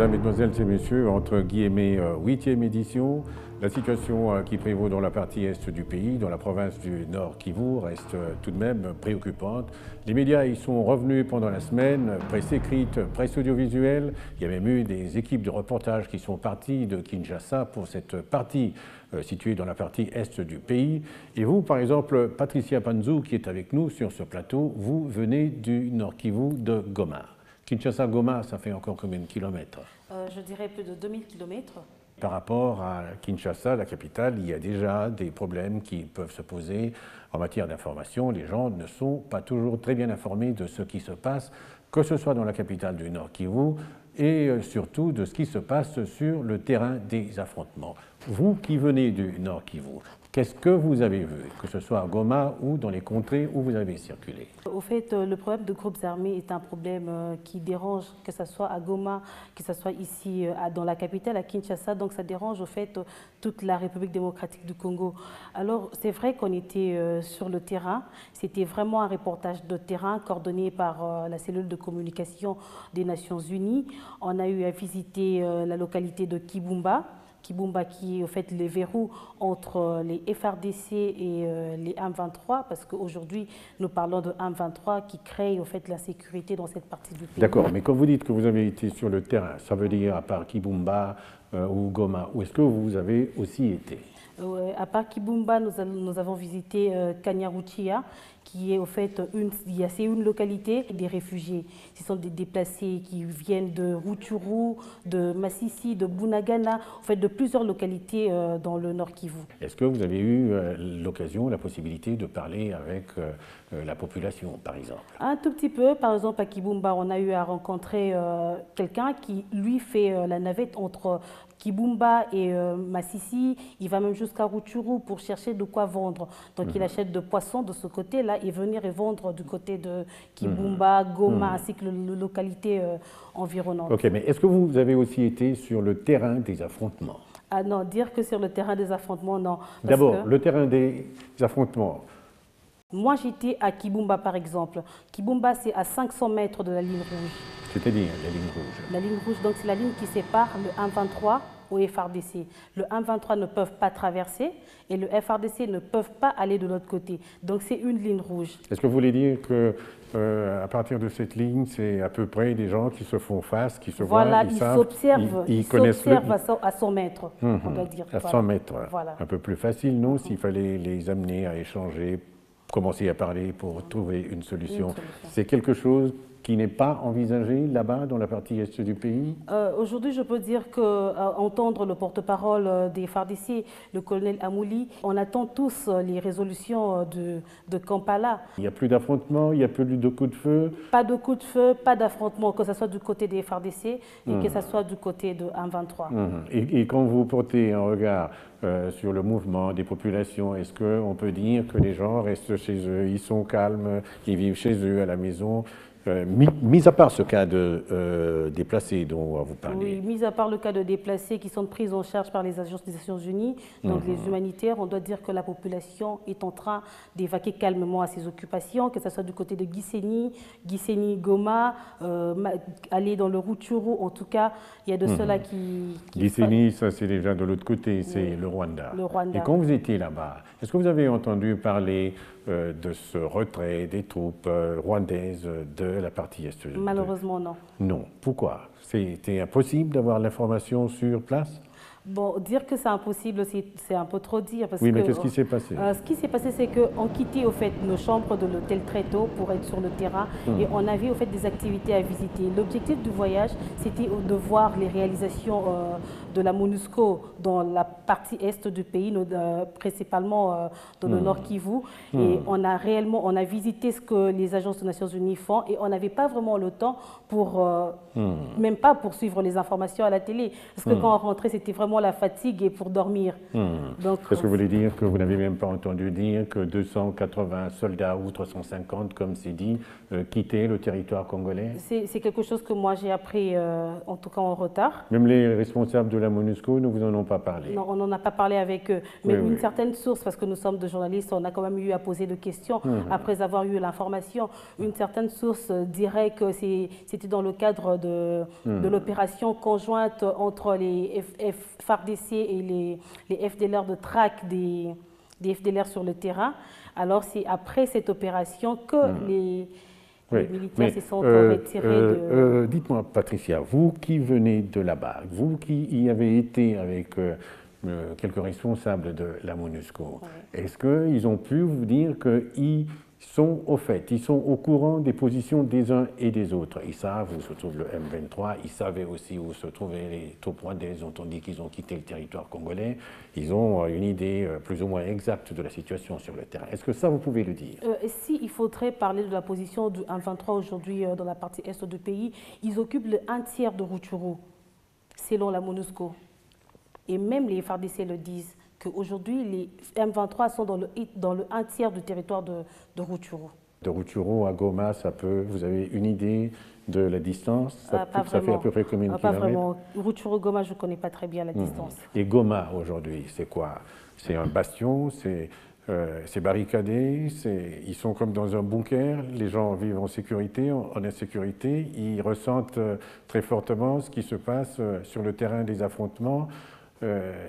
Mesdames, Mesdemoiselles et Messieurs, entre guillemets, 8e édition, la situation qui prévaut dans la partie est du pays, dans la province du Nord Kivu, reste tout de même préoccupante. Les médias y sont revenus pendant la semaine, presse écrite, presse audiovisuelle. Il y a même eu des équipes de reportage qui sont parties de Kinshasa pour cette partie située dans la partie est du pays. Et vous, par exemple, Patricia Panzou, qui est avec nous sur ce plateau, vous venez du Nord Kivu de Goma. Kinshasa-Goma, ça fait encore combien de kilomètres? Je dirais plus de 2000 kilomètres. Par rapport à Kinshasa, la capitale, il y a déjà des problèmes qui peuvent se poser en matière d'information. Les gens ne sont pas toujours très bien informés de ce qui se passe, que ce soit dans la capitale du Nord Kivu et surtout de ce qui se passe sur le terrain des affrontements. Vous qui venez du Nord Kivu, qu'est-ce que vous avez vu, que ce soit à Goma ou dans les contrées où vous avez circulé? Au fait, le problème de groupes armés est un problème qui dérange, que ce soit à Goma, que ce soit ici dans la capitale, à Kinshasa. Donc ça dérange au fait toute la République démocratique du Congo. Alors c'est vrai qu'on était sur le terrain. C'était vraiment un reportage de terrain coordonné par la cellule de communication des Nations Unies. On a eu à visiter la localité de Kibumba. Kibumba qui est au fait les verrous entre les FRDC et les M23, parce qu'aujourd'hui nous parlons de M23 qui crée au fait l'insécurité dans cette partie du pays. D'accord, mais quand vous dites que vous avez été sur le terrain, ça veut dire à part Kibumba ou Goma, où est-ce que vous avez aussi été? À part Kibumba, nous avons visité Kanyaruchiya, qui est au fait une localité des réfugiés. Ce sont des déplacés qui viennent de Rutshuru, de Masisi, de Bunagana, en fait de plusieurs localités dans le Nord Kivu. Est-ce que vous avez eu l'occasion, la possibilité de parler avec la population, par exemple? Un tout petit peu. Par exemple, à Kibumba, on a eu à rencontrer quelqu'un qui, lui, fait la navette entre Kibumba et Masisi. Il va même jusqu'à Rutshuru pour chercher de quoi vendre. Donc, il achète de poissons de ce côté-là et venir et vendre du côté de Kibumba, Goma, ainsi que les localités environnantes. Ok, mais est-ce que vous avez aussi été sur le terrain des affrontements? Ah non, dire que sur le terrain des affrontements, non. D'abord, le terrain des affrontements. Moi, j'étais à Kibumba, par exemple. Kibumba, c'est à 500 mètres de la ligne rouge. C'est-à-dire la ligne rouge? La ligne rouge, donc c'est la ligne qui sépare le M23 au FRDC. Le M23 ne peuvent pas traverser et le FRDC ne peuvent pas aller de l'autre côté. Donc c'est une ligne rouge. Est-ce que vous voulez dire que à partir de cette ligne, c'est à peu près des gens qui se font face, qui se voient, ils s'observent, ils s'observent à 100 mètres, on doit dire. À 100 mètres, voilà. Un peu plus facile, non, s'il fallait les amener à échanger, commencer à parler pour trouver une solution. C'est quelque chose qui n'est pas envisagé là-bas, dans la partie est du pays? Aujourd'hui, je peux dire qu'entendre le porte-parole des FARDC, le colonel Amouli, on attend tous les résolutions de Kampala. Il n'y a plus d'affrontements, il n'y a plus de coups de feu? Pas de coups de feu, pas d'affrontements, que ce soit du côté des FARDC et que ce soit du côté de M23. Et quand vous portez un regard sur le mouvement des populations, est-ce qu'on peut dire que les gens restent chez eux, ils sont calmes, ils vivent chez eux à la maison? Mis à part ce cas de déplacés dont vous parlez. Oui, mis à part le cas de déplacés qui sont pris en charge par les agences des Nations Unies, donc les humanitaires, on doit dire que la population est en train d'évacuer calmement à ses occupations, que ce soit du côté de Gisenyi, Goma, aller dans le Rutshuru, en tout cas, il y a de ceux-là qui... Gisenyi, ça c'est déjà de l'autre côté, c'est le Rwanda. Le Rwanda. Et quand vous étiez là-bas, est-ce que vous avez entendu parler de ce retrait des troupes rwandaises de la partie est? Malheureusement, non. Non. Pourquoi? C'était impossible d'avoir l'information sur place? Bon, dire que c'est impossible, c'est un peu trop dire. Parce oui, mais qu'est-ce qui s'est passé? Ce qui s'est passé, c'est qu'on quittait au fait nos chambres de l'hôtel très tôt pour être sur le terrain et on avait au fait des activités à visiter. L'objectif du voyage, c'était de voir les réalisations de la MONUSCO dans la partie est du pays, principalement dans le Nord Kivu. Et on a visité ce que les agences des Nations Unies font et on n'avait pas vraiment le temps pour, même pas pour suivre les informations à la télé. Parce que quand on rentrait, c'était vraiment la fatigue et pour dormir. Est-ce que vous voulez dire que vous n'avez même pas entendu dire que 280 soldats ou 350, comme c'est dit, quittaient le territoire congolais? C'est quelque chose que moi j'ai appris, en tout cas en retard. Même les responsables de la MONUSCO ne vous en ont pas parlé? Non, on n'en a pas parlé avec eux. Mais Oui, une oui. certaine source, parce que nous sommes des journalistes, on a quand même eu à poser des questions après avoir eu l'information. Une certaine source dirait que c'était dans le cadre de l'opération conjointe entre les FARDC et les FDLR de traque des FDLR sur le terrain. Alors c'est après cette opération que les militaires se sont retirés de... Dites-moi, Patricia, vous qui venez de là-bas, vous qui y avez été avec quelques responsables de la MONUSCO, est-ce qu'ils ont pu vous dire qu'ils sont au fait, ils sont au courant des positions des uns et des autres? Ils savent où se trouve le M23, ils savaient aussi où se trouvaient les troupes rwandaises, ont dit qu'ils ont quitté le territoire congolais, ils ont une idée plus ou moins exacte de la situation sur le terrain. Est-ce que ça, vous pouvez le dire? Si il faudrait parler de la position du M23 aujourd'hui dans la partie est du pays, ils occupent le 1/3 de Rutshuru, selon la MONUSCO. Et même les FARDC le disent, qu'aujourd'hui, les M23 sont dans le 1/3 du territoire de Rutshuru. De Rutshuru à Goma, ça peut, vous avez une idée de la distance? Ça fait à peu près combien de kilomètres? Pas vraiment. Rutshuru-Goma, je ne connais pas très bien la distance. Et Goma, aujourd'hui, c'est quoi? C'est un bastion, c'est barricadé, ils sont comme dans un bunker, les gens vivent en sécurité, en insécurité, ils ressentent très fortement ce qui se passe sur le terrain des affrontements.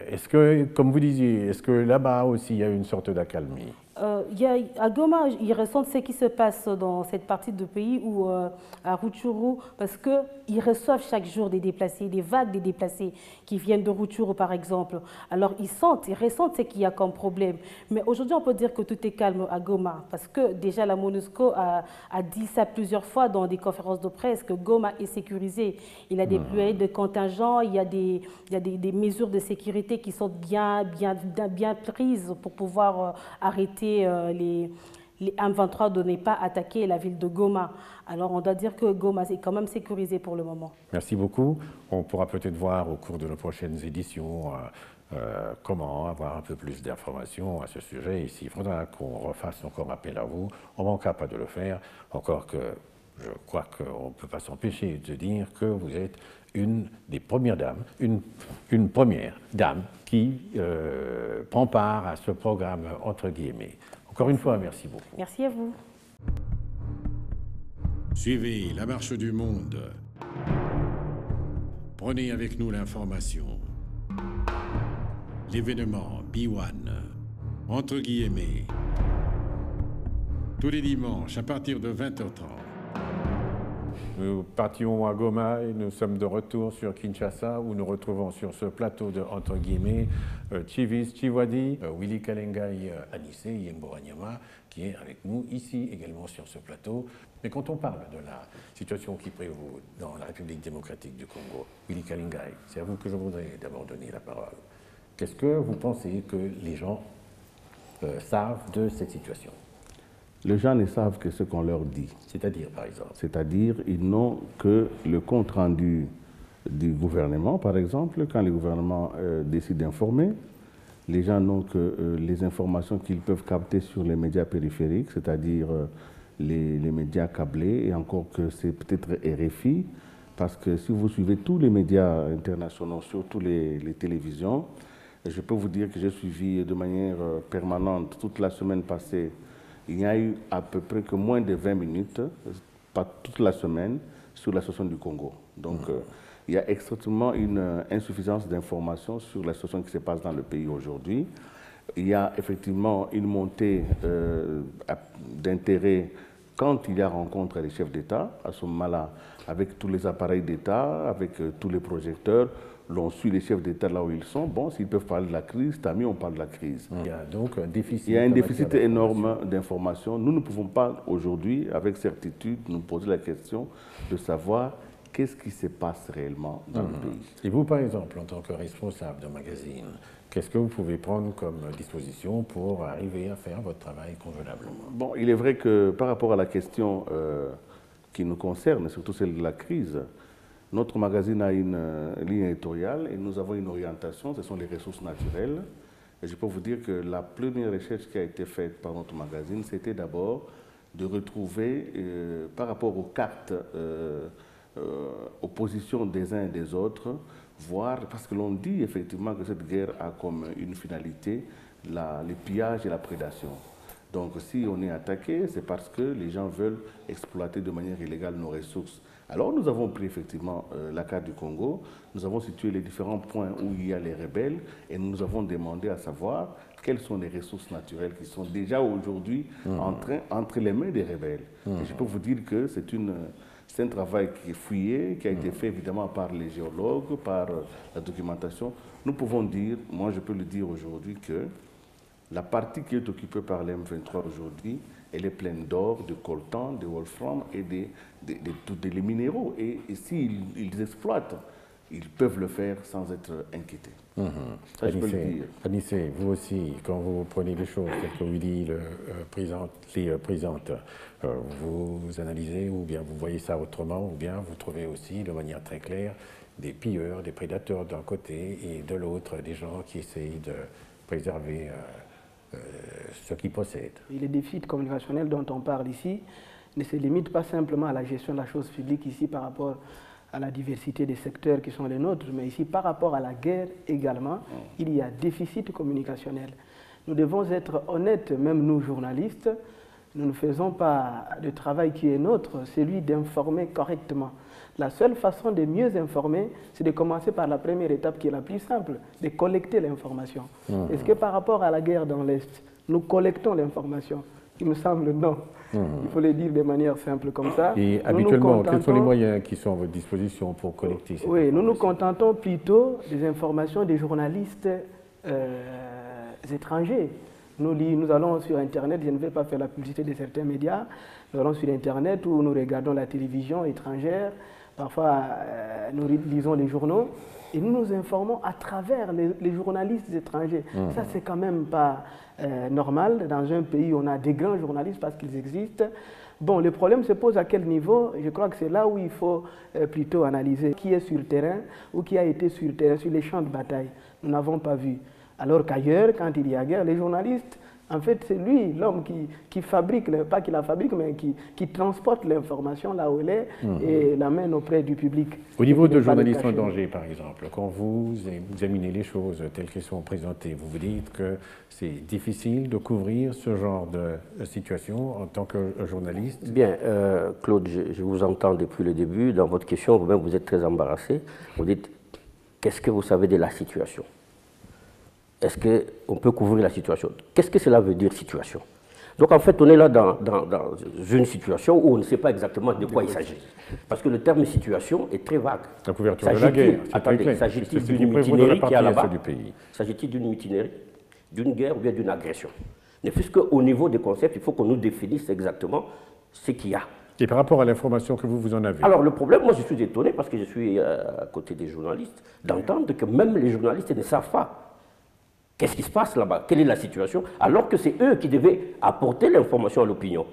Est-ce que, comme vous disiez, est-ce que là-bas aussi il y a une sorte d'accalmie? À Goma, ils ressentent ce qui se passe dans cette partie du pays ou à Rutshuru, parce qu'ils reçoivent chaque jour des déplacés, des vagues de déplacés qui viennent de Rutshuru par exemple. Alors ils ressentent ce qu'il y a comme problème. Mais aujourd'hui, on peut dire que tout est calme à Goma, parce que déjà la MONUSCO a dit ça plusieurs fois dans des conférences de presse, que Goma est sécurisé. Il a déployé des contingents, il y a des mesures de sécurité qui sont bien prises pour pouvoir arrêter les M23 de ne pas attaquer la ville de Goma. Alors on doit dire que Goma est quand même sécurisé pour le moment. Merci beaucoup. On pourra peut-être voir au cours de nos prochaines éditions comment avoir un peu plus d'informations à ce sujet. Et s'il faudra qu'on refasse encore appel à vous, on ne manquera pas de le faire. Encore que je crois qu'on ne peut pas s'empêcher de dire que vous êtes une des premières dames, une première dame qui prend part à ce programme entre guillemets. Encore une fois, merci beaucoup. Merci à vous. Suivez la marche du monde. Prenez avec nous l'information. L'événement B1, entre guillemets. Tous les dimanches à partir de 20h30. Nous partions à Goma et nous sommes de retour sur Kinshasa où nous retrouvons sur ce plateau de entre guillemets Chivis Chiwadi, Willy Kalengai Anissé, Yembo Wanyama, qui est avec nous ici également sur ce plateau. Mais quand on parle de la situation qui prévaut dans la République démocratique du Congo, Willy Kalengai, c'est à vous que je voudrais d'abord donner la parole. Qu'est-ce que vous pensez que les gens savent de cette situation? Les gens ne savent que ce qu'on leur dit. C'est-à-dire, par exemple? C'est-à-dire, ils n'ont que le compte-rendu du gouvernement, par exemple, quand le gouvernement décide d'informer. Les gens n'ont que les informations qu'ils peuvent capter sur les médias périphériques, c'est-à-dire les médias câblés, et encore que c'est peut-être RFI, parce que si vous suivez tous les médias internationaux, surtout les télévisions, je peux vous dire que j'ai suivi de manière permanente toute la semaine passée. Il n'y a eu à peu près que moins de 20 minutes, pas toute la semaine, sur la situation du Congo. Donc, il y a extrêmement une insuffisance d'informations sur la situation qui se passe dans le pays aujourd'hui. Il y a effectivement une montée d'intérêt quand il y a rencontre des chefs d'État, à ce moment-là, avec tous les appareils d'État, avec tous les projecteurs. L'on suit les chefs d'État là où ils sont. Bon, s'ils peuvent parler de la crise, tant mieux, on parle de la crise. Il y a donc un déficit. Il y a un déficit énorme d'informations. Nous ne pouvons pas aujourd'hui, avec certitude, nous poser la question de savoir qu'est-ce qui se passe réellement dans le pays. Et vous, par exemple, en tant que responsable d'un magazine, qu'est-ce que vous pouvez prendre comme disposition pour arriver à faire votre travail convenablement? Bon, il est vrai que par rapport à la question qui nous concerne, surtout celle de la crise, notre magazine a une ligne éditoriale et nous avons une orientation, ce sont les ressources naturelles. Et je peux vous dire que la première recherche qui a été faite par notre magazine, c'était d'abord de retrouver, par rapport aux cartes opposition des uns et des autres, voire, parce que l'on dit effectivement que cette guerre a comme une finalité le pillage et la prédation. Donc si on est attaqué, c'est parce que les gens veulent exploiter de manière illégale nos ressources. Alors nous avons pris effectivement la carte du Congo, nous avons situé les différents points où il y a les rebelles et nous avons demandé à savoir quelles sont les ressources naturelles qui sont déjà aujourd'hui entre les mains des rebelles. Et je peux vous dire que c'est un travail qui est fouillé, qui a été fait évidemment par les géologues, par la documentation. Nous pouvons dire, moi je peux le dire aujourd'hui, que la partie qui est occupée par l'M23 aujourd'hui, elle est pleine d'or, de coltan, de wolfram et des minéraux. Et s'ils exploitent, ils peuvent le faire sans être inquiétés. Ça, je peux le dire. Anissé, vous aussi, quand vous prenez les choses, telles que vous dit les présidentes, vous analysez ou bien vous voyez ça autrement, ou bien vous trouvez aussi de manière très claire des pilleurs, des prédateurs d'un côté et de l'autre, des gens qui essayent de préserver ce qu'ils possèdent. Et les défis communicationnels dont on parle ici ne se limitent pas simplement à la gestion de la chose publique ici par rapport à la diversité des secteurs qui sont les nôtres, mais ici par rapport à la guerre également, il y a déficit communicationnel. Nous devons être honnêtes, même nous journalistes, nous ne faisons pas le travail qui est nôtre, celui d'informer correctement. La seule façon de mieux informer, c'est de commencer par la première étape qui est la plus simple, de collecter l'information. Est-ce que par rapport à la guerre dans l'Est, nous collectons l'information? Il me semble non. Il faut le dire de manière simple comme ça. Et habituellement, quels sont les moyens qui sont à votre disposition pour collecter cette information? Nous nous contentons plutôt des informations des journalistes étrangers. Nous allons sur Internet, je ne vais pas faire la publicité de certains médias, nous allons sur Internet où nous regardons la télévision étrangère, parfois nous lisons les journaux et nous nous informons à travers les journalistes étrangers. Ça, c'est quand même pas normal. Dans un pays, on a des grands journalistes parce qu'ils existent. Bon, le problème se pose à quel niveau? Je crois que c'est là où il faut plutôt analyser qui est sur le terrain ou qui a été sur le terrain, sur les champs de bataille. Nous n'avons pas vu. Alors qu'ailleurs, quand il y a guerre, les journalistes, en fait, c'est lui, l'homme qui fabrique, pas qui la fabrique, mais qui transporte l'information là où elle est et l'amène auprès du public. Au niveau de journalistes en danger, par exemple, quand vous examinez les choses telles qu'elles sont présentées, vous vous dites que c'est difficile de couvrir ce genre de situation en tant que journaliste? Bien, Claude, je vous entends depuis le début. Dans votre question, vous-même, vous êtes très embarrassé. Vous dites, qu'est-ce que vous savez de la situation? Est-ce qu'on peut couvrir la situation? Qu'est-ce que cela veut dire, situation? Donc en fait, on est là dans une situation où on ne sait pas exactement de quoi il s'agit. Parce que le terme situation est très vague. La couverture de la guerre, attendez, s'agit-il d'une mutinerie qui est là-bas? S'agit-il d'une mutinerie, d'une guerre ou bien d'une agression? Ne fût-ce qu'au niveau des concepts, il faut qu'on nous définisse exactement ce qu'il y a. Et par rapport à l'information que vous en avez? Alors le problème, moi je suis étonné parce que je suis à côté des journalistes, d'entendre que même les journalistes ne savent pas qu'est-ce qui se passe là-bas, quelle est la situation, alors que c'est eux qui devaient apporter l'information à l'opinion.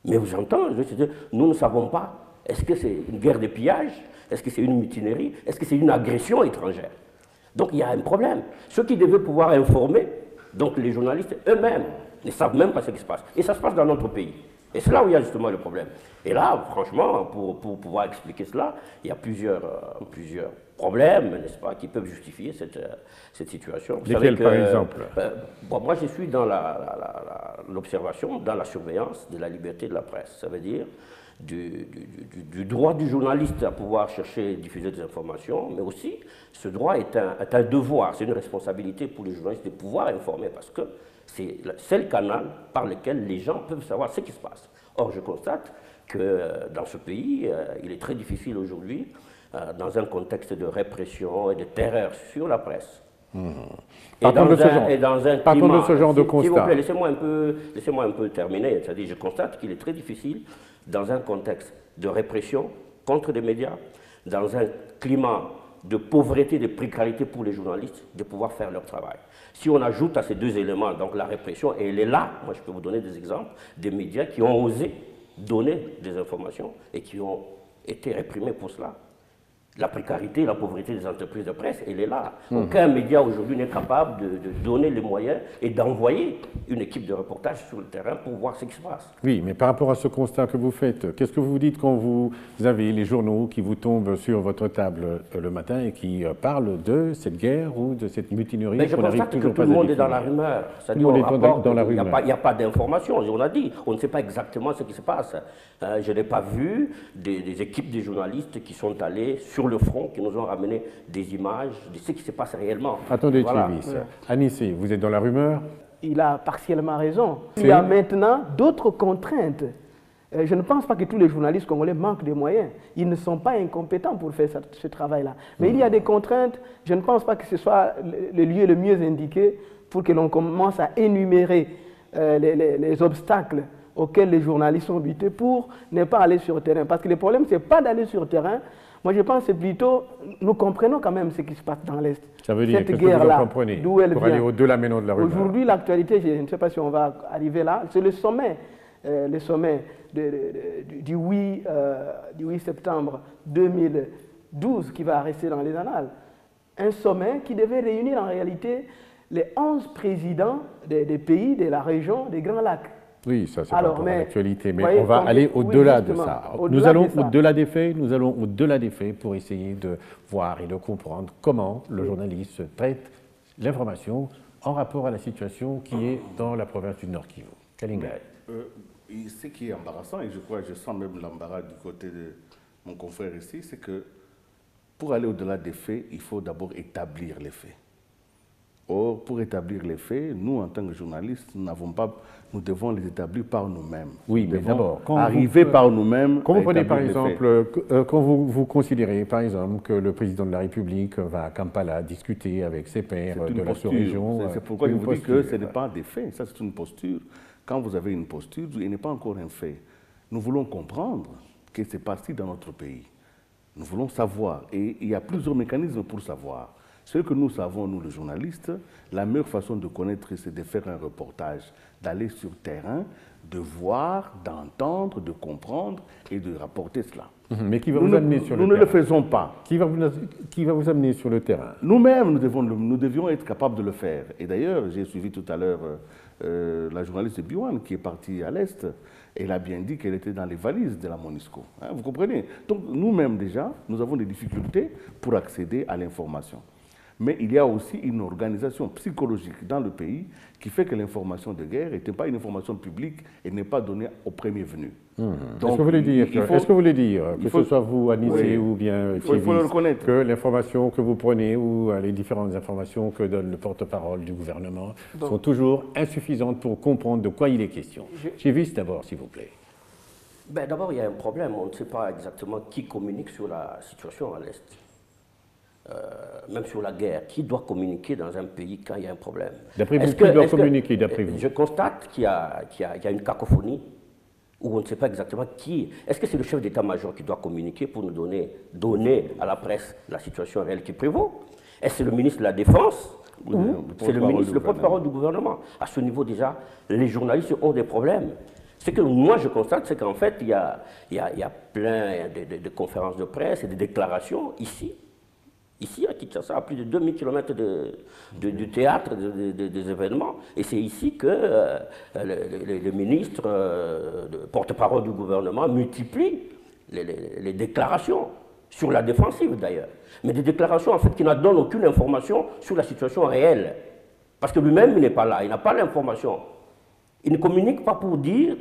Mais vous entendez, nous ne savons pas, est-ce que c'est une guerre de pillage, est-ce que c'est une mutinerie, est-ce que c'est une agression étrangère? Donc il y a un problème. Ceux qui devaient pouvoir informer, donc les journalistes eux-mêmes, ne savent même pas ce qui se passe. Et ça se passe dans notre pays. Et c'est là où il y a justement le problème. Et là, franchement, pour pouvoir expliquer cela, il y a plusieurs problèmes, n'est-ce pas, qui peuvent justifier cette situation. Lesquels, par exemple? Moi, je suis dans l'observation, dans la surveillance de la liberté de la presse. Ça veut dire du droit du journaliste à pouvoir chercher et diffuser des informations, mais aussi, ce droit est un devoir, c'est une responsabilité pour les journalistes de pouvoir informer, parce que c'est le seul canal par lequel les gens peuvent savoir ce qui se passe. Or, je constate que dans ce pays, il est très difficile aujourd'hui, dans un contexte de répression et de terreur sur la presse. Partons de ce genre de constat. S'il vous plaît, laissez-moi un peu terminer. C'est-à-dire, je constate qu'il est très difficile, dans un contexte de répression contre les médias, dans un climat de pauvreté, de précarité pour les journalistes, de pouvoir faire leur travail. Si on ajoute à ces deux éléments, donc la répression, et elle est là, moi je peux vous donner des exemples, des médias qui ont osé donner des informations et qui ont été réprimés pour cela. La précarité, la pauvreté des entreprises de presse, elle est là. Aucun média aujourd'hui n'est capable de donner les moyens et d'envoyer une équipe de reportage sur le terrain pour voir ce qui se passe. Oui, mais par rapport à ce constat que vous faites, qu'est-ce que vous dites quand vous avez les journaux qui vous tombent sur votre table le matin et qui parlent de cette guerre ou de cette mutinerie? Mais je constate que tout le monde est dans la rumeur. Tout le monde est dans la rumeur. Il n'y a pas d'information, on l'a dit. On ne sait pas exactement ce qui se passe. Je n'ai pas vu des équipes de journalistes qui sont allés sur le front, qui nous ont ramené des images de ce qui se passe réellement. Attendez, Thierry. Anissé, vous êtes dans la rumeur? Il a partiellement raison. Il y a maintenant d'autres contraintes. Je ne pense pas que tous les journalistes congolais manquent de moyens. Ils ne sont pas incompétents pour faire ce travail-là. Mais il y a des contraintes. Je ne pense pas que ce soit le lieu le mieux indiqué pour que l'on commence à énumérer les obstacles auxquels les journalistes sont butés pour ne pas aller sur le terrain. Parce que le problème, ce n'est pas d'aller sur le terrain. Moi, je pense que c'est plutôt, nous comprenons quand même ce qui se passe dans l'Est. Ça veut dire, qu'est-ce que vous en comprenez pour aller au-delà maintenant de la rumeur? Aujourd'hui, l'actualité, je ne sais pas si on va arriver là, c'est le sommet du 8 septembre 2012 qui va rester dans les annales. Un sommet qui devait réunir en réalité les 11 présidents des pays de la région des Grands Lacs. Oui, ça c'est pas pour l'actualité, mais voyez, on va aller au-delà de ça. Nous allons au-delà des faits, nous allons au-delà des faits pour essayer de voir et de comprendre comment le journaliste traite l'information en rapport à la situation qui est dans la province du Nord Kivu. Kalinga. Ce qui est embarrassant, et je sens même l'embarras du côté de mon confrère ici, c'est que pour aller au-delà des faits, il faut d'abord établir les faits. Or, pour établir les faits, nous, en tant que journalistes, nous devons les établir par nous-mêmes. Oui, mais d'abord, arriver par nous-mêmes. Quand vous prenez, par exemple, quand vous considérez, par exemple, que le président de la République va à Kampala discuter avec ses pairs de la sous-région. C'est pourquoi je vous dis que ce n'est pas des faits, ça c'est une posture. Quand vous avez une posture, il n'est pas encore un fait. Nous voulons comprendre ce qui s'est passé dans notre pays. Nous voulons savoir, et il y a plusieurs mécanismes pour savoir. Ce que nous savons, nous les journalistes, la meilleure façon de connaître, c'est de faire un reportage, d'aller sur le terrain, de voir, d'entendre, de comprendre et de rapporter cela. Mais qui va vous amener sur le terrain? Nous ne le faisons pas. Qui va vous amener sur le terrain? Nous-mêmes, nous devions être capables de le faire. Et d'ailleurs, j'ai suivi tout à l'heure la journaliste de Biwan qui est partie à l'Est. Elle a bien dit qu'elle était dans les valises de la MONUSCO. Hein, vous comprenez? Donc nous-mêmes déjà, nous avons des difficultés pour accéder à l'information. Mais il y a aussi une organisation psychologique dans le pays qui fait que l'information de guerre n'était pas une information publique et n'est pas donnée au premier venu. Est-ce que vous voulez dire, que ce soit vous, Anissé, ou bien Thierry, que l'information que vous prenez ou les différentes informations que donne le porte-parole du gouvernement sont toujours insuffisantes pour comprendre de quoi il est question? Thierry, d'abord, s'il vous plaît. Ben, d'abord, il y a un problème. On ne sait pas exactement qui communique sur la situation à l'Est. Même sur la guerre, qui doit communiquer dans un pays quand il y a un problème? D'après vous, qui doit communiquer, d'après vous? Je constate qu'il y a une cacophonie où on ne sait pas exactement qui. Est-ce que c'est le chef d'état-major qui doit communiquer pour nous donner à la presse la situation réelle qui prévaut? Est-ce que c'est le ministre de la Défense ou c'est le porte-parole du gouvernement? À ce niveau déjà, les journalistes ont des problèmes. Ce que moi je constate, c'est qu'en fait, il y a plein de conférences de presse et de déclarations ici à Kinshasa, à plus de 2000 km du théâtre des événements. Et c'est ici que le ministre, porte-parole du gouvernement, multiplie les déclarations, sur la défensive d'ailleurs. Mais des déclarations en fait qui ne donnent aucune information sur la situation réelle. Parce que lui-même, il n'est pas là, il n'a pas l'information. Il ne communique pas pour dire,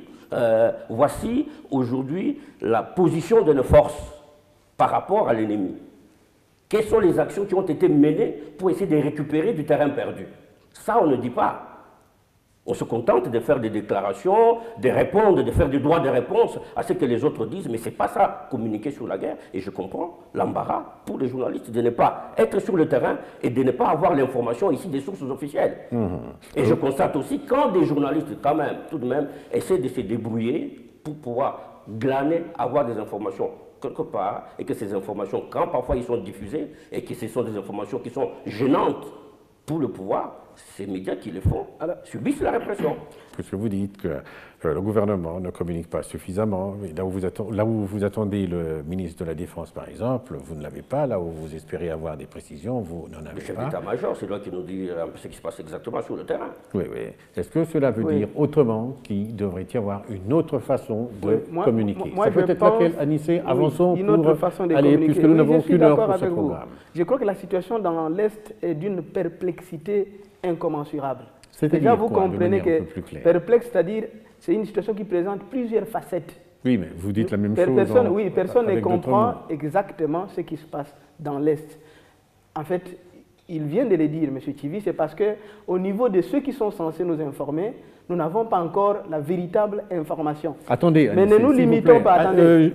voici aujourd'hui la position de nos forces par rapport à l'ennemi. Quelles sont les actions qui ont été menées pour essayer de récupérer du terrain perdu? Ça, on ne dit pas. On se contente de faire des déclarations, de répondre, de faire des droits de réponse à ce que les autres disent, mais ce n'est pas ça, communiquer sur la guerre. Et je comprends l'embarras pour les journalistes de ne pas être sur le terrain et de ne pas avoir l'information ici des sources officielles. Et je constate aussi quand des journalistes, quand même, tout de même, essaient de se débrouiller pour pouvoir glaner, avoir des informations quelque part, et que ces informations, quand parfois ils sont diffusées, et que ce sont des informations qui sont gênantes pour le pouvoir, ces médias qui les font subissent la répression. Parce que vous dites que le gouvernement ne communique pas suffisamment. Là où vous attendez le ministre de la Défense, par exemple, vous ne l'avez pas. Là où vous espérez avoir des précisions, vous n'en avez pas. Le chef d'état-major, c'est lui qui nous dit un peu ce qui se passe exactement sur le terrain. Oui, oui. Est-ce que cela veut dire autrement qu'il devrait y avoir une autre façon de communiquer? Moi, ça peut être laquelle, Anissé? Avançons une autre pour façon de aller, communiquer. puisque nous n'avons qu'une heure pour ce programme. Je crois que la situation dans l'Est est d'une perplexité incommensurable. Déjà, vous comprenez que perplexe, c'est-à-dire c'est une situation qui présente plusieurs facettes. Oui, mais vous dites la même chose. Personne ne comprend exactement ce qui se passe dans l'Est. En fait, il vient de le dire, M. Tivi, c'est parce qu'au niveau de ceux qui sont censés nous informer, nous n'avons pas encore la véritable information. Attendez, mais ne nous limitons pas. Attendez.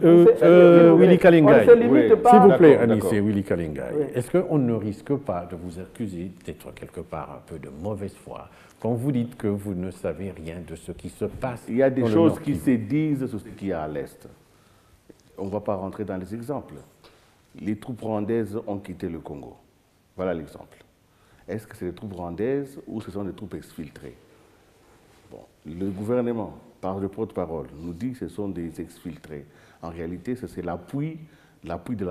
Willy Kalingai. S'il vous plaît, Anissé, Willy Kalingai. Est-ce qu'on ne risque pas de vous accuser d'être quelque part un peu de mauvaise foi quand vous dites que vous ne savez rien de ce qui se passe? Il y a des choses qui se disent sur ce qu'il y a à l'Est. On ne va pas rentrer dans les exemples. Les troupes rwandaises ont quitté le Congo. Voilà l'exemple. Est-ce que c'est des troupes rwandaises ou ce sont des troupes exfiltrées? Bon, le gouvernement, par le porte-parole, nous dit que ce sont des exfiltrés. En réalité, c'est l'appui de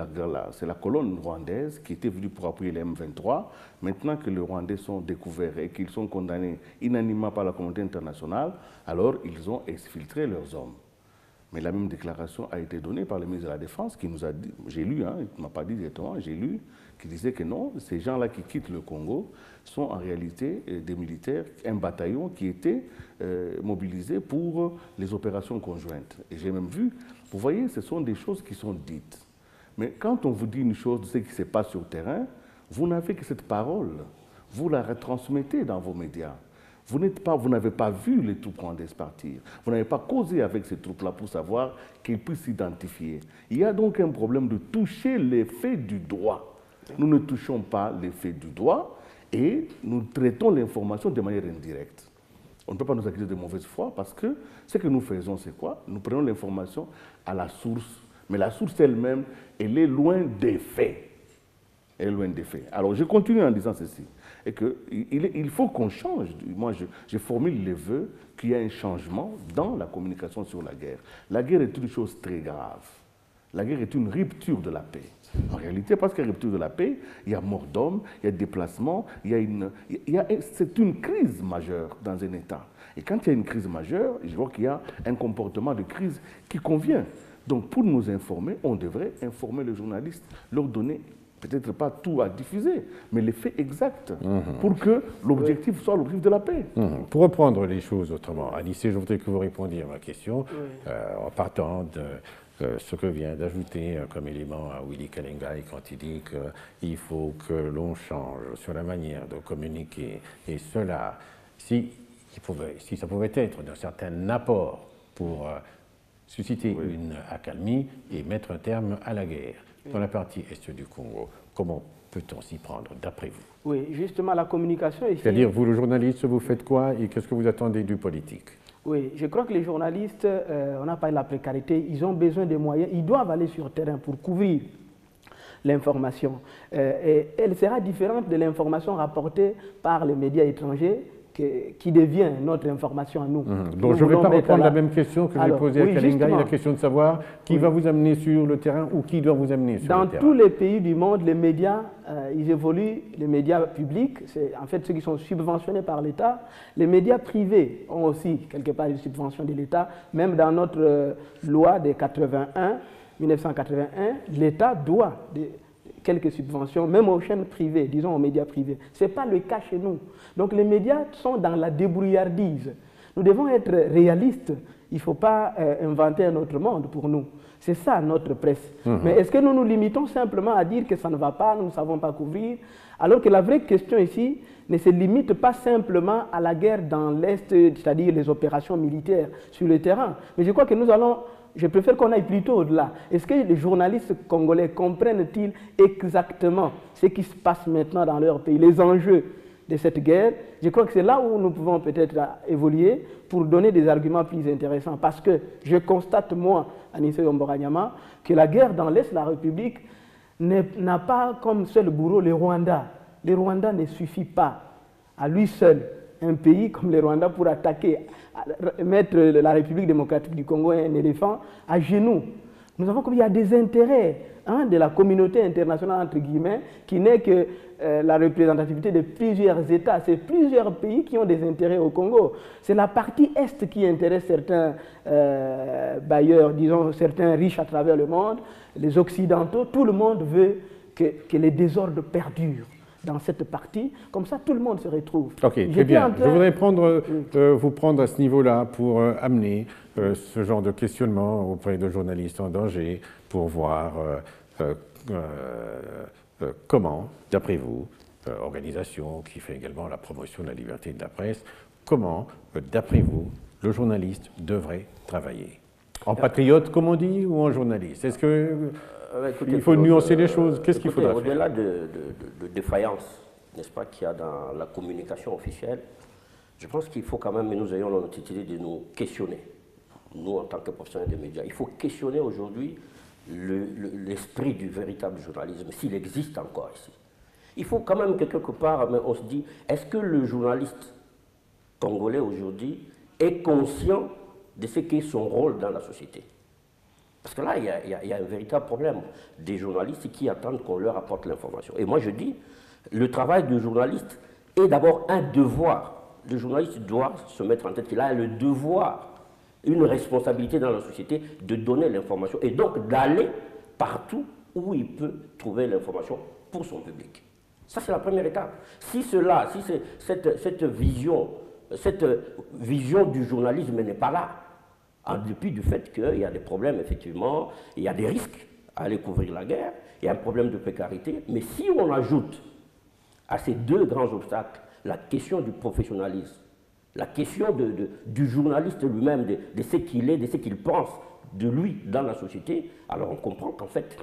c'est la colonne rwandaise qui était venue pour appuyer les M23. Maintenant que les Rwandais sont découverts et qu'ils sont condamnés unanimement par la communauté internationale, alors ils ont exfiltré leurs hommes. Mais la même déclaration a été donnée par le ministre de la Défense qui nous a dit, j'ai lu, il ne m'a pas dit directement, j'ai lu, qui disait que non, ces gens-là qui quittent le Congo sont en réalité des militaires, un bataillon qui était mobilisé pour les opérations conjointes. Et j'ai même vu, vous voyez, ce sont des choses qui sont dites. Mais quand on vous dit une chose de ce qui se passe sur le terrain, vous n'avez que cette parole, vous la retransmettez dans vos médias. Vous n'avez pas vu les troupes rwandaises partir. Vous n'avez pas causé avec ces troupes-là pour savoir qu'ils puissent s'identifier. Il y a donc un problème de toucher les faits du droit. Nous ne touchons pas les faits du droit et nous traitons l'information de manière indirecte. On ne peut pas nous accuser de mauvaise foi parce que ce que nous faisons, c'est quoi? Nous prenons l'information à la source. Mais la source elle-même, elle est loin des faits. Elle est loin des faits. Alors, je continue en disant ceci. Et qu'il faut qu'on change. Moi, je formule les vœux qu'il y ait un changement dans la communication sur la guerre. La guerre est une chose très grave. La guerre est une rupture de la paix. En réalité, parce qu'il y a rupture de la paix, il y a mort d'hommes, il y a déplacement, c'est une crise majeure dans un État. Et quand il y a une crise majeure, je vois qu'il y a un comportement de crise qui convient. Donc, pour nous informer, on devrait informer les journalistes, leur donner peut-être pas tout à diffuser, mais les faits exacts, pour que l'objectif soit l'objectif de la paix. Pour reprendre les choses autrement, Anissé, je voudrais que vous répondiez à ma question, en partant de ce que vient d'ajouter comme élément à Willy Kalingai quand il dit qu'il faut que l'on change sur la manière de communiquer. Et cela, si ça pouvait être d'un certain apport pour susciter une accalmie et mettre un terme à la guerre dans la partie est du Congo. Comment peut-on s'y prendre, d'après vous? Oui, justement, la communication ici... C'est-à-dire, vous, le journaliste, vous faites quoi et qu'est-ce que vous attendez du politique? Oui, je crois que les journalistes, on a parlé de la précarité, ils ont besoin de moyens, ils doivent aller sur le terrain pour couvrir l'information. Et elle sera différente de l'information rapportée par les médias étrangers, qui devient notre information à nous. Donc je ne vais pas reprendre la même question que j'ai posée à Kalingai, la question de savoir qui va vous amener sur le terrain ou qui doit vous amener sur le terrain. Dans tous les pays du monde, les médias, ils évoluent, les médias publics, c'est en fait ceux qui sont subventionnés par l'État. Les médias privés ont aussi quelque part une subvention de l'État. Même dans notre loi de 1981, l'État doit quelques subventions, même aux chaînes privées, disons aux médias privés. Ce n'est pas le cas chez nous. Donc les médias sont dans la débrouillardise. Nous devons être réalistes. Il ne faut pas inventer un autre monde pour nous. C'est ça notre presse. Mais est-ce que nous nous limitons simplement à dire que ça ne va pas, nous ne savons pas couvrir, alors que la vraie question ici ne se limite pas simplement à la guerre dans l'Est, c'est-à-dire les opérations militaires sur le terrain. Mais je crois que nous allons... Je préfère qu'on aille plutôt au-delà. Est-ce que les journalistes congolais comprennent-ils exactement ce qui se passe maintenant dans leur pays, les enjeux de cette guerre? Je crois que c'est là où nous pouvons peut-être évoluer pour donner des arguments plus intéressants. Parce que je constate, moi, Anissé Omboranyama, que la guerre dans l'Est de la République n'a pas comme seul bourreau le Rwanda. Le Rwanda ne suffit pas à lui seul, un pays comme le Rwanda pour attaquer, mettre la République démocratique du Congo et un éléphant à genoux. Nous savons qu'il y a des intérêts de la communauté internationale, entre guillemets, qui n'est que la représentativité de plusieurs États. C'est plusieurs pays qui ont des intérêts au Congo. C'est la partie Est qui intéresse certains bailleurs, disons certains riches à travers le monde, les Occidentaux. Tout le monde veut que les désordres perdurent dans cette partie, comme ça tout le monde se retrouve. Ok, très bien. Je voudrais vous prendre à ce niveau-là pour amener ce genre de questionnement auprès de journalistes en danger, pour voir comment, d'après vous, organisation qui fait également la promotion de la liberté de la presse, comment, d'après vous, le journaliste devrait travailler? En patriote, comme on dit, ou en journaliste? Est-ce que il faut nuancer les choses? Qu'est-ce qu'il faudra faire? Au-delà de défaillance, n'est-ce pas, qu'il y a dans la communication officielle, je pense qu'il faut quand même que nous ayons l'honnêteté de nous questionner, nous en tant que professionnels des médias. Il faut questionner aujourd'hui l'esprit du véritable journalisme, s'il existe encore ici. Il faut quand même que quelque part, on se dit, est-ce que le journaliste congolais aujourd'hui est conscient de ce qu'est son rôle dans la société? Parce que là, il y a un véritable problème des journalistes qui attendent qu'on leur apporte l'information. Et moi, je dis, le travail du journaliste est d'abord un devoir. Le journaliste doit se mettre en tête qu'il a le devoir, une responsabilité dans la société de donner l'information et donc d'aller partout où il peut trouver l'information pour son public. Ça, c'est la première étape. Si cette vision du journalisme n'est pas là, en dépit du fait qu'il y a des problèmes, effectivement, il y a des risques à aller couvrir la guerre, il y a un problème de précarité, mais si on ajoute à ces deux grands obstacles la question du professionnalisme, la question du journaliste lui-même, de ce qu'il est, de ce qu'il pense de lui dans la société, alors on comprend qu'en fait,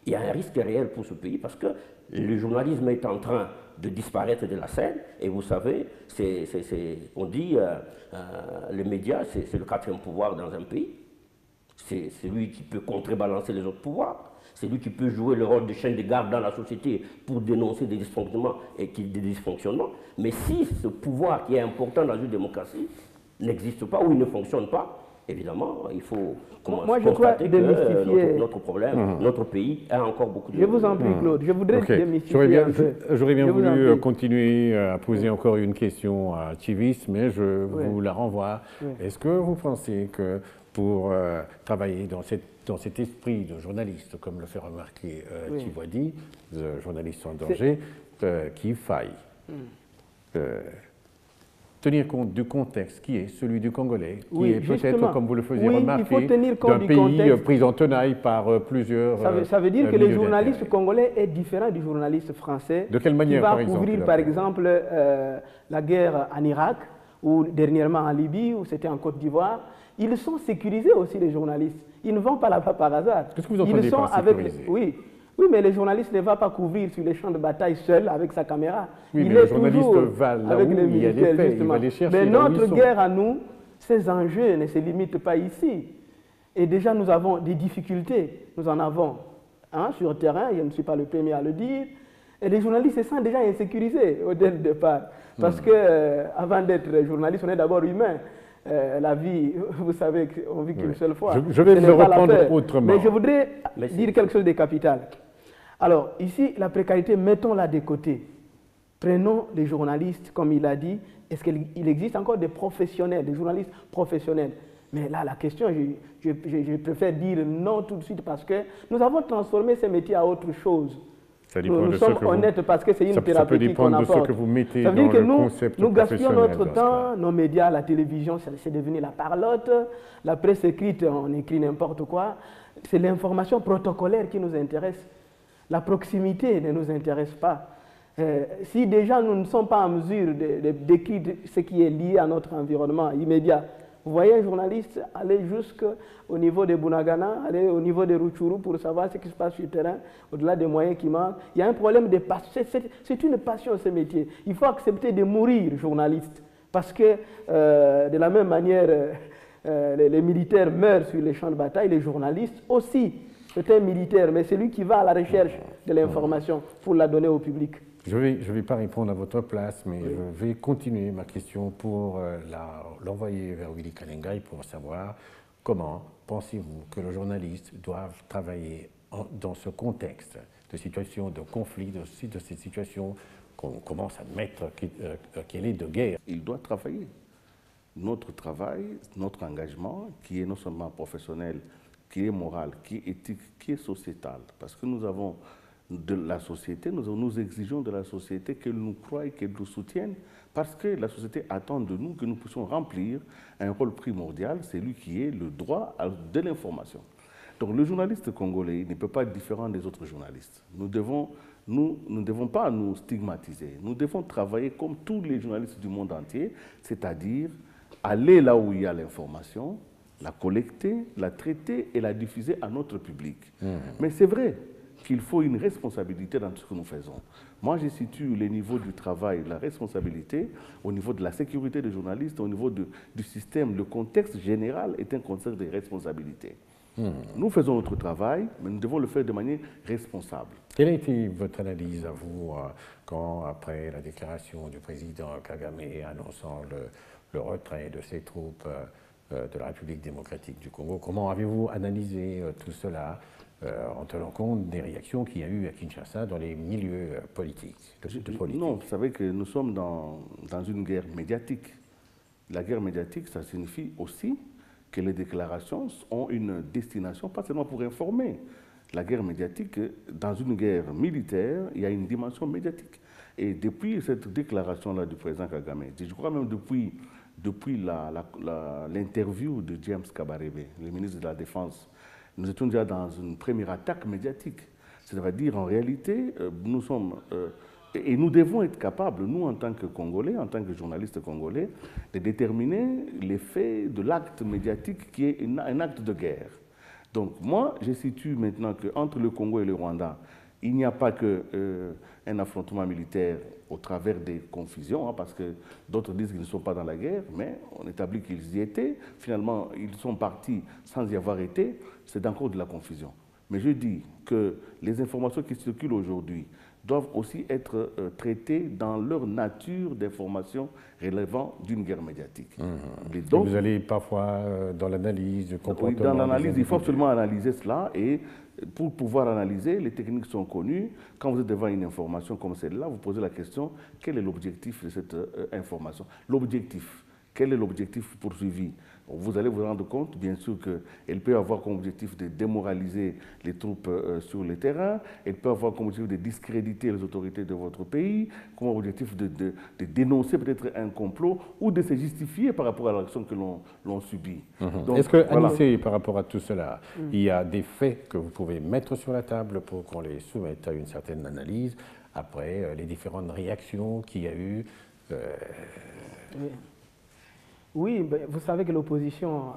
il y a un risque réel pour ce pays parce que le journalisme est en train de disparaître de la scène et vous savez, on dit les médias, c'est le quatrième pouvoir dans un pays. C'est celui qui peut contrebalancer les autres pouvoirs. C'est lui qui peut jouer le rôle de chaîne de garde dans la société pour dénoncer des dysfonctionnements des dysfonctionnements. Mais si ce pouvoir qui est important dans une démocratie n'existe pas ou il ne fonctionne pas, évidemment, il faut constater que notre problème, notre pays a encore beaucoup de... Je vous en prie, Claude. Je voudrais démystifier un peu. J'aurais bien voulu continuer à poser encore une question à Chivis, mais je vous la renvoie. Est-ce que vous pensez que pour travailler dans cet esprit de journaliste, comme le fait remarquer Tivouadi, journaliste en danger, qu'il faille tenir compte du contexte qui est celui du Congolais, qui est peut-être, comme vous le faisiez remarquer, d'un pays pris en tenaille par plusieurs... Ça veut dire que le journaliste congolais est différent du journaliste français. De quelle manière, par exemple? Qui va couvrir, par exemple, la guerre en Irak, ou dernièrement en Libye, ou c'était en Côte d'Ivoire. Ils sont sécurisés aussi, les journalistes. Ils ne vont pas là-bas par hasard. Qu'est-ce que vous entendez par sécurisés? Oui, mais le journaliste ne va pas couvrir sur les champs de bataille seul avec sa caméra. Oui, mais le journaliste va là où il y a des faits, il va les chercher. Mais notre guerre à nous, ces enjeux ne se limitent pas ici. Et déjà, nous avons des difficultés. Nous en avons sur le terrain, je ne suis pas le premier à le dire. Et les journalistes se sentent déjà insécurisés dès le départ. Parce qu'avant d'être journaliste, on est d'abord humain. La vie, vous savez, on vit qu'une seule fois. Je vais le reprendre autrement. Mais je voudrais dire quelque chose de capital. Alors, ici, la précarité, mettons-la de côté. Prenons les journalistes, comme il a dit. Est-ce qu'il existe encore des professionnels, des journalistes professionnels? Mais là, la question, je préfère dire non tout de suite parce que nous avons transformé ces métiers à autre chose. Nous sommes honnêtes parce que c'est une thérapeutique qu'on apporte. Ça peut dépendre de ce que vous mettez dans le concept nous gaspillons notre temps, nos médias, la télévision, c'est devenu la parlotte, la presse écrite, on écrit n'importe quoi. C'est l'information protocolaire qui nous intéresse. La proximité ne nous intéresse pas. Si déjà nous ne sommes pas en mesure d'écrire ce qui est lié à notre environnement immédiat, vous voyez un journaliste aller jusqu'au niveau de Bunagana, aller au niveau de Rutshuru pour savoir ce qui se passe sur le terrain, au-delà des moyens qui manquent. Il y a un problème de passion. C'est une passion, ce métier. Il faut accepter de mourir journaliste. Parce que de la même manière, les militaires meurent sur les champs de bataille, les journalistes aussi. C'est un militaire, mais c'est lui qui va à la recherche de l'information pour la donner au public. Je vais pas répondre à votre place, mais je vais continuer ma question pour l'envoyer vers Willy Kalengai pour savoir comment pensez-vous que le journaliste doit travailler dans ce contexte de situation de conflit, aussi de ces situations qu'on commence à admettre qu'il est de guerre. Il doit travailler. Notre travail, notre engagement, qui est non seulement professionnel, qui est moral, qui est éthique, qui est sociétal, parce que nous avons de la société, nous exigeons de la société qu'elle nous croie et qu'elle nous soutienne, parce que la société attend de nous que nous puissions remplir un rôle primordial, c'est lui qui est le droit de l'information. Donc le journaliste congolais ne peut pas être différent des autres journalistes. Nous ne devons pas nous stigmatiser. Nous devons travailler comme tous les journalistes du monde entier, c'est-à-dire aller là où il y a l'information, la collecter, la traiter et la diffuser à notre public. Mais c'est vrai qu'il faut une responsabilité dans ce que nous faisons. Moi, je situe les niveaux du travail, la responsabilité, au niveau de la sécurité des journalistes, au niveau du système. Le contexte général est un contexte de responsabilité. Nous faisons notre travail, mais nous devons le faire de manière responsable. Quelle a été votre analyse à vous quand, après la déclaration du président Kagame annonçant le retrait de ses troupes de la République démocratique du Congo, comment avez-vous analysé tout cela en tenant compte des réactions qu'il y a eu à Kinshasa dans les milieux politiques, Non, vous savez que nous sommes dans une guerre médiatique. La guerre médiatique, ça signifie aussi que les déclarations ont une destination, pas seulement pour informer. La guerre médiatique, dans une guerre militaire, il y a une dimension médiatique. Et depuis cette déclaration-là du président Kagame, je crois même depuis l'interview de James Kabarebe, le ministre de la Défense, nous étions déjà dans une première attaque médiatique. C'est-à-dire, en réalité, nous sommes... et nous devons être capables, nous, en tant que Congolais, en tant que journalistes congolais, de déterminer l'effet de l'acte médiatique qui est un acte de guerre. Donc, moi, je situe maintenant qu'entre le Congo et le Rwanda, il n'y a pas qu'un affrontement militaire au travers des confusions, hein, parce que d'autres disent qu'ils ne sont pas dans la guerre, mais on établit qu'ils y étaient. Finalement, ils sont partis sans y avoir été. C'est encore de la confusion. Mais je dis que les informations qui circulent aujourd'hui doivent aussi être traitées dans leur nature d'informations relevant d'une guerre médiatique. Donc, vous allez parfois dans l'analyse du comportement. Oui, dans l'analyse, il faut absolument analyser cela, et pour pouvoir analyser, les techniques sont connues. Quand vous êtes devant une information comme celle-là, vous posez la question, quel est l'objectif de cette information? L'objectif, quel est l'objectif poursuivi? Vous allez vous rendre compte, bien sûr, qu'elle peut avoir comme objectif de démoraliser les troupes sur le terrain, elle peut avoir comme objectif de discréditer les autorités de votre pays, comme objectif de dénoncer peut-être un complot ou de se justifier par rapport à l'action que l'on subit. Est-ce que, voilà. Anissé, par rapport à tout cela, il y a des faits que vous pouvez mettre sur la table pour qu'on les soumette à une certaine analyse après les différentes réactions qu'il y a eu Oui, ben, vous savez que l'opposition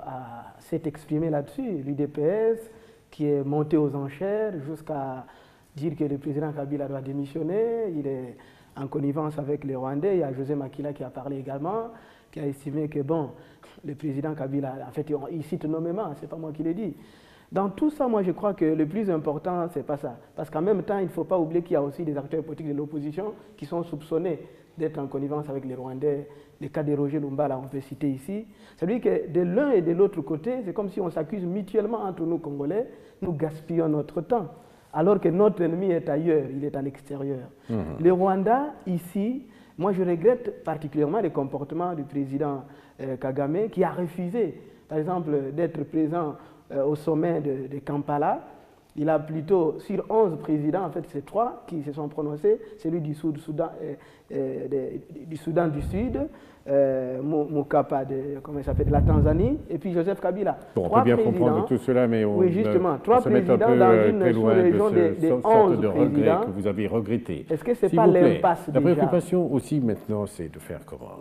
s'est exprimée là-dessus. L'UDPS qui est monté aux enchères jusqu'à dire que le président Kabila doit démissionner. Il est en connivence avec les Rwandais. Il y a José Makila qui a parlé également, qui a estimé que bon, le président Kabila, en fait, il cite nommément, ce n'est pas moi qui l'ai dit. Dans tout ça, moi je crois que le plus important, ce n'est pas ça. Parce qu'en même temps, il ne faut pas oublier qu'il y a aussi des acteurs politiques de l'opposition qui sont soupçonnés d'être en connivence avec les Rwandais. Le cas de Roger Lumbala, on peut citer ici. C'est-à-dire que de l'un et de l'autre côté, c'est comme si on s'accuse mutuellement entre nous Congolais, nous gaspillons notre temps, alors que notre ennemi est ailleurs, il est à l'extérieur. Le Rwanda, ici, moi je regrette particulièrement le comportement du président Kagame qui a refusé, par exemple, d'être présent au sommet de Kampala. Il a plutôt, sur 11 présidents, en fait c'est 3 qui se sont prononcés, celui du Soudan du Sud, Mukapa de la Tanzanie, et puis Joseph Kabila. Bon, on peut bien comprendre tout cela, mais oui, justement, 3 présidents dans une sous-région de 11 présidents que vous avez regretté. Est-ce que ce n'est pas l'impasse déjà? La préoccupation aussi maintenant, c'est de faire comment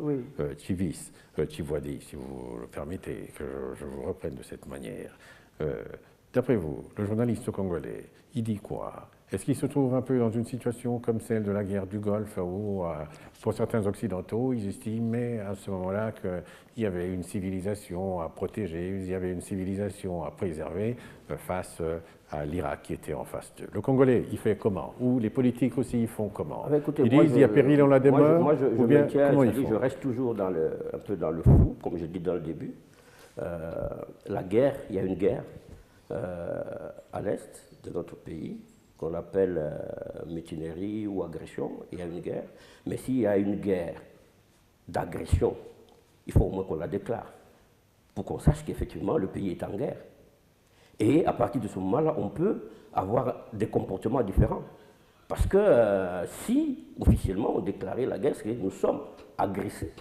Tivwadi, si vous le permettez, que je vous reprenne de cette manière. D'après vous, le journaliste congolais, il dit quoi? Est-ce qu'il se trouve un peu dans une situation comme celle de la guerre du Golfe où, pour certains occidentaux, ils estimaient à ce moment-là qu'il y avait une civilisation à protéger, il y avait une civilisation à préserver face à l'Irak qui était en face d'eux? Le Congolais, il fait comment? Ou les politiques aussi, ils font comment? Écoutez, ils disent qu'il y a péril en la demeure? Moi, je bien, maintiens, comment ils font? je reste toujours un peu dans le flou, comme je dis dans le début. La guerre, il y a une guerre à l'est de notre pays, qu'on appelle mutinerie ou agression, il y a une guerre. Mais s'il y a une guerre d'agression, il faut au moins qu'on la déclare, pour qu'on sache qu'effectivement le pays est en guerre. Et à partir de ce moment-là, on peut avoir des comportements différents. Parce que si officiellement on déclarait la guerre, c'est que nous sommes agressés.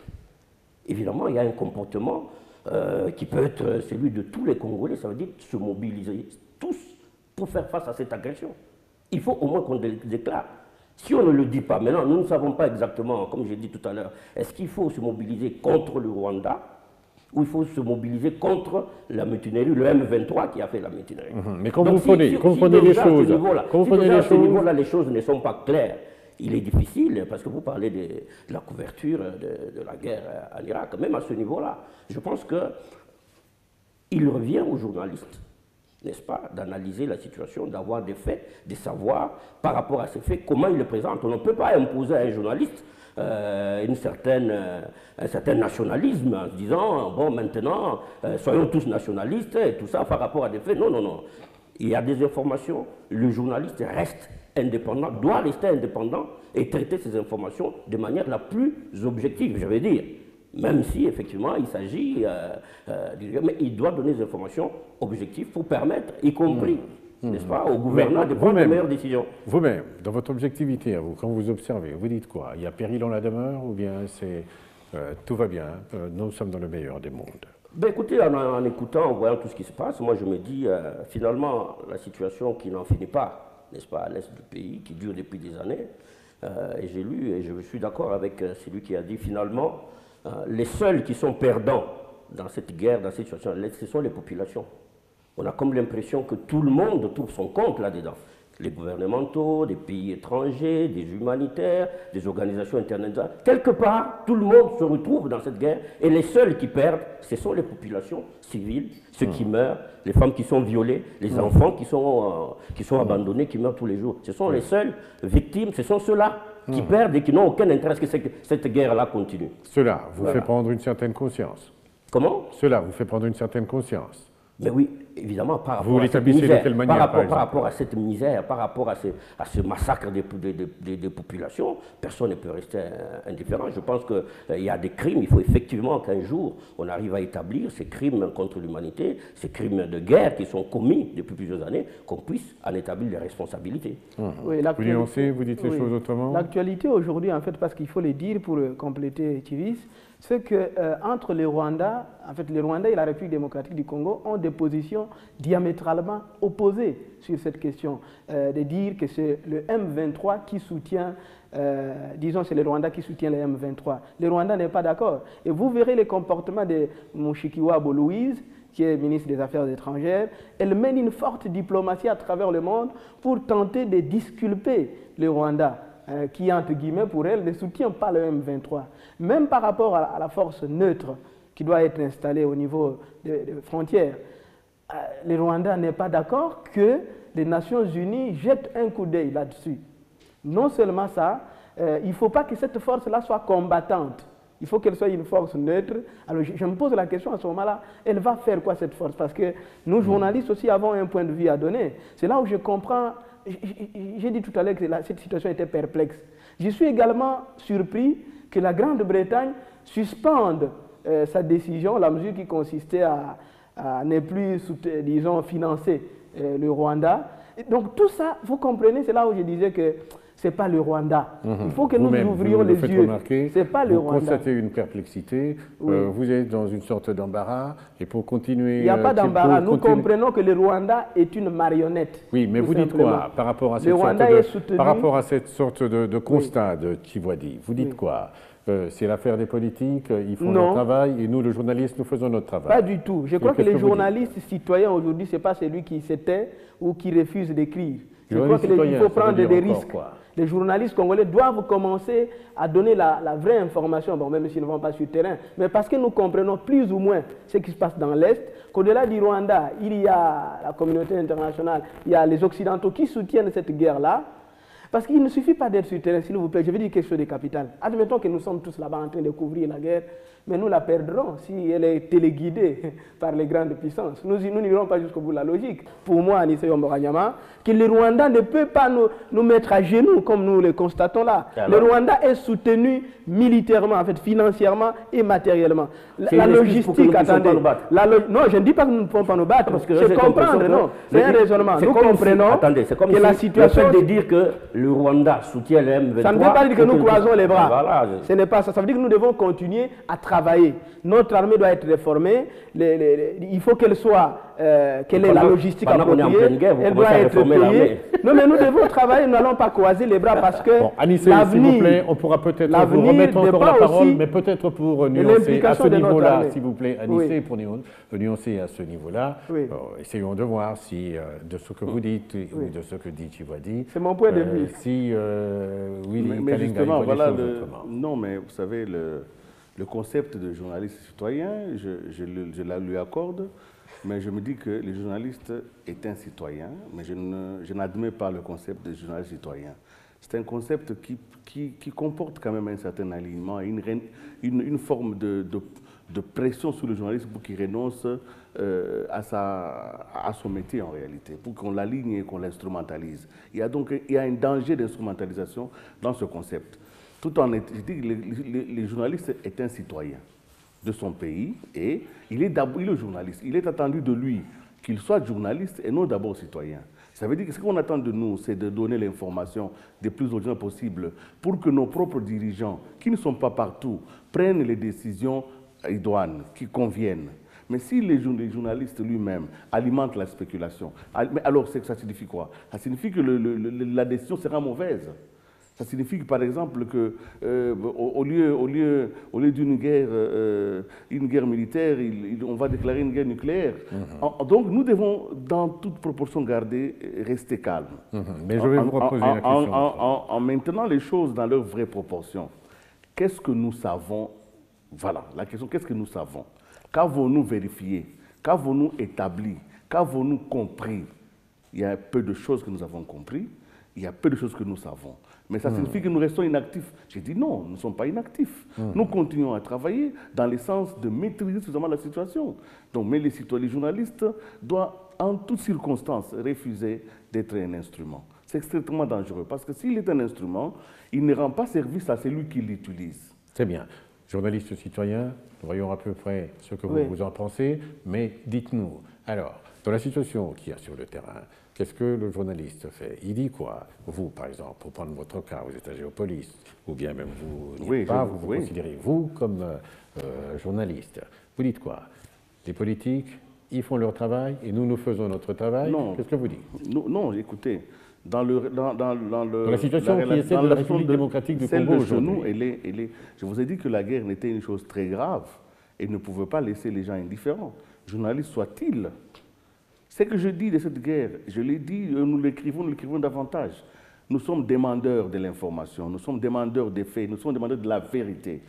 Évidemment, il y a un comportement qui peut être celui de tous les Congolais, ça veut dire se mobiliser tous pour faire face à cette agression. Il faut au moins qu'on le déclare. Si on ne le dit pas, maintenant, nous ne savons pas exactement, comme j'ai dit tout à l'heure, est-ce qu'il faut se mobiliser contre le Rwanda ou il faut se mobiliser contre la mutinerie, le M23 qui a fait la mutinerie. Mais quand vous prenez les choses, à ce niveau-là, les choses ne sont pas claires. Il est difficile, parce que vous parlez de la couverture de la guerre en Irak, même à ce niveau-là, je pense qu'il revient aux journalistes, n'est-ce pas, d'analyser la situation, d'avoir des faits, de savoir par rapport à ces faits comment ils le présentent. On ne peut pas imposer à un journaliste un certain nationalisme en se disant, bon, maintenant, soyons tous nationalistes et tout ça par rapport à des faits. Non, non, non. Il y a des informations, le journaliste reste indépendant, doit rester indépendant et traiter ces informations de manière la plus objective, je veux dire. Même si, effectivement, il s'agit, mais il doit donner des informations objectives pour permettre, y compris, n'est-ce pas, au gouvernement de prendre les meilleures décisions. Vous-même, dans votre objectivité, à vous, quand vous observez, vous dites quoi? Il y a péril en la demeure ou bien c'est tout va bien, nous sommes dans le meilleur des mondes? Ben écoutez, en écoutant, en voyant tout ce qui se passe, moi je me dis, finalement, la situation qui n'en finit pas, n'est-ce pas, à l'est du pays, qui dure depuis des années, et j'ai lu, et je suis d'accord avec celui qui a dit, finalement, les seuls qui sont perdants dans cette guerre, dans cette situation, ce sont les populations. On a comme l'impression que tout le monde trouve son compte là-dedans. Les gouvernementaux, des pays étrangers, des humanitaires, des organisations internationales. Quelque part, tout le monde se retrouve dans cette guerre et les seuls qui perdent, ce sont les populations civiles, ceux qui meurent, les femmes qui sont violées, les enfants qui sont abandonnés, qui meurent tous les jours. Ce sont les seules victimes, ce sont ceux-là qui perdent et qui n'ont aucun intérêt à ce que cette guerre-là continue. Cela vous fait prendre une certaine conscience. Comment? Cela vous fait prendre une certaine conscience. Mais oui, évidemment, par rapport vous à cette misère, de quelle manière, par rapport à cette misère, par rapport à ce massacre des populations, personne ne peut rester indifférent. Je pense qu'il y a des crimes, il faut effectivement qu'un jour, on arrive à établir ces crimes contre l'humanité, ces crimes de guerre qui sont commis depuis plusieurs années, qu'on puisse en établir les responsabilités. Oui, vous nuancez, vous dites les choses autrement? L'actualité aujourd'hui, en fait, parce qu'il faut le dire pour compléter Chivis, c'est qu'entre les Rwandais, en fait, les Rwandais et la République démocratique du Congo ont des positions diamétralement opposées sur cette question. De dire que c'est le M23 qui soutient, disons c'est le Rwanda qui soutient le M23. Le Rwanda n'est pas d'accord. Et vous verrez les comportements de Mushikiwabo Louise, qui est ministre des Affaires étrangères. Elle mène une forte diplomatie à travers le monde pour tenter de disculper le Rwanda, qui, entre guillemets, pour elle, ne soutient pas le M23. Même par rapport à la force neutre qui doit être installée au niveau des frontières, le Rwanda n'est pas d'accord que les Nations Unies jettent un coup d'œil là-dessus. Non seulement ça, il ne faut pas que cette force-là soit combattante. Il faut qu'elle soit une force neutre. Alors je me pose la question à ce moment-là, elle va faire quoi cette force? Parce que nous, journalistes aussi, avons un point de vue à donner. C'est là où je comprends. J'ai dit tout à l'heure que cette situation était perplexe. Je suis également surpris que la Grande-Bretagne suspende sa décision, la mesure qui consistait à ne plus, disons, financer le Rwanda. Et donc tout ça, vous comprenez, c'est là où je disais que ce n'est pas le Rwanda. Il faut que nous ouvrions les yeux. Ce n'est pas le Rwanda. Vous constatez une perplexité, vous êtes dans une sorte d'embarras, et pour continuer... Il n'y a pas d'embarras. Nous comprenons que le Rwanda est une marionnette. Oui, mais vous dites quoi par rapport à cette sorte de constat de Tshisekedi? Vous dites quoi? c'est l'affaire des politiques, ils font leur travail et nous, le journaliste, nous faisons notre travail. Pas du tout. Je crois que les journalistes citoyens aujourd'hui, ce n'est pas celui qui se tait ou qui refuse d'écrire. Je crois qu'il faut prendre des risques. Les journalistes congolais doivent commencer à donner la vraie information, bon, même s'ils ne vont pas sur le terrain, mais parce que nous comprenons plus ou moins ce qui se passe dans l'Est, qu'au-delà du Rwanda, il y a la communauté internationale, il y a les Occidentaux qui soutiennent cette guerre-là. Parce qu'il ne suffit pas d'être sur le terrain, s'il vous plaît, je vais dire quelque chose de capital. Admettons que nous sommes tous là-bas en train de couvrir la guerre, mais nous la perdrons si elle est téléguidée par les grandes puissances. Nous n'irons pas jusqu'au bout de la logique. Pour moi, Anissé Yomboranyama, que le Rwanda ne peut pas nous mettre à genoux comme nous le constatons là. Le Rwanda est soutenu militairement, en fait, financièrement et matériellement. La logistique, attendez. Non, je ne dis pas que nous ne pouvons pas nous battre, parce que je comprends, non. C'est un raisonnement. Nous comprenons que la situation... de dire que le Rwanda soutient le M23. Ça ne veut pas dire que nous croisons les bras. Voilà. Ce n'est pas ça. Ça veut dire que nous devons continuer à travailler. Notre armée doit être réformée. Il faut qu'elle soit, qu'elle ait la logistique appropriée. Elle doit être payée. Non, mais nous devons travailler. Nous n'allons pas croiser les bras parce que bon, Anissé, s'il vous plaît, on pourra peut-être vous remettre encore la parole, mais peut-être pour nuancer à ce niveau-là, s'il vous plaît, Anissé, pour nuancer à ce niveau-là. Essayons de voir si, de ce que vous dites ou de ce que dit Tshisekedi, c'est mon point de vue. Si Willy mais justement, voilà autrement. Non, mais vous savez, le concept de journaliste citoyen, je la lui accorde, mais je me dis que le journaliste est un citoyen, mais je n'admets pas le concept de journaliste citoyen. C'est un concept qui comporte quand même un certain alignement et une forme de pression sur le journaliste pour qu'il renonce à son métier en réalité, pour qu'on l'aligne et qu'on l'instrumentalise. Il y a un danger d'instrumentalisation dans ce concept. Tout en je dis que le journaliste est un citoyen de son pays et il est journaliste. Il est attendu de lui qu'il soit journaliste et non d'abord citoyen. Ça veut dire que ce qu'on attend de nous, c'est de donner l'information le plus urgent possible pour que nos propres dirigeants, qui ne sont pas partout, prennent les décisions idoines, qui conviennent. Mais si les journalistes lui-même alimentent la spéculation, alors ça signifie quoi? Ça signifie que la décision sera mauvaise. Ça signifie que, par exemple, que, au lieu d'une guerre militaire, on va déclarer une guerre nucléaire. Donc nous devons, dans toute proportion, rester calmes. Mais je vais vous reposer la question. En maintenant les choses dans leur vraie proportion. Qu'est-ce que nous savons? Voilà, la question, qu'est-ce que nous savons? Qu'avons-nous vérifié? Qu'avons-nous établi? Qu'avons-nous compris? Il y a peu de choses que nous avons compris, il y a peu de choses que nous savons. Mais ça signifie que nous restons inactifs. J'ai dit non, nous ne sommes pas inactifs. Nous continuons à travailler dans le sens de maîtriser suffisamment la situation. Donc, mais les journalistes doivent en toutes circonstances refuser d'être un instrument. C'est extrêmement dangereux parce que s'il est un instrument, il ne rend pas service à celui qui l'utilise. C'est bien. Journaliste citoyen, nous voyons à peu près ce que vous en pensez, mais dites-nous, alors, dans la situation qu'il y a sur le terrain, qu'est-ce que le journaliste fait? Il dit quoi? Vous, par exemple, pour prendre votre cas, vous êtes à Géopolis, ou bien même vous dites vous vous considérez, vous, comme journaliste. Vous dites quoi? Les politiques, ils font leur travail et nous faisons notre travail. Qu'est-ce que vous dites? Non, écoutez, dans la situation qui est celle de la République démocratique du Congo aujourd'hui. Je vous ai dit que la guerre n'était une chose très grave et ne pouvait pas laisser les gens indifférents. Journalistes soient-ils. Ce que je dis de cette guerre, je l'ai dit, nous l'écrivons davantage. Nous sommes demandeurs de l'information, nous sommes demandeurs des faits, nous sommes demandeurs de la vérité.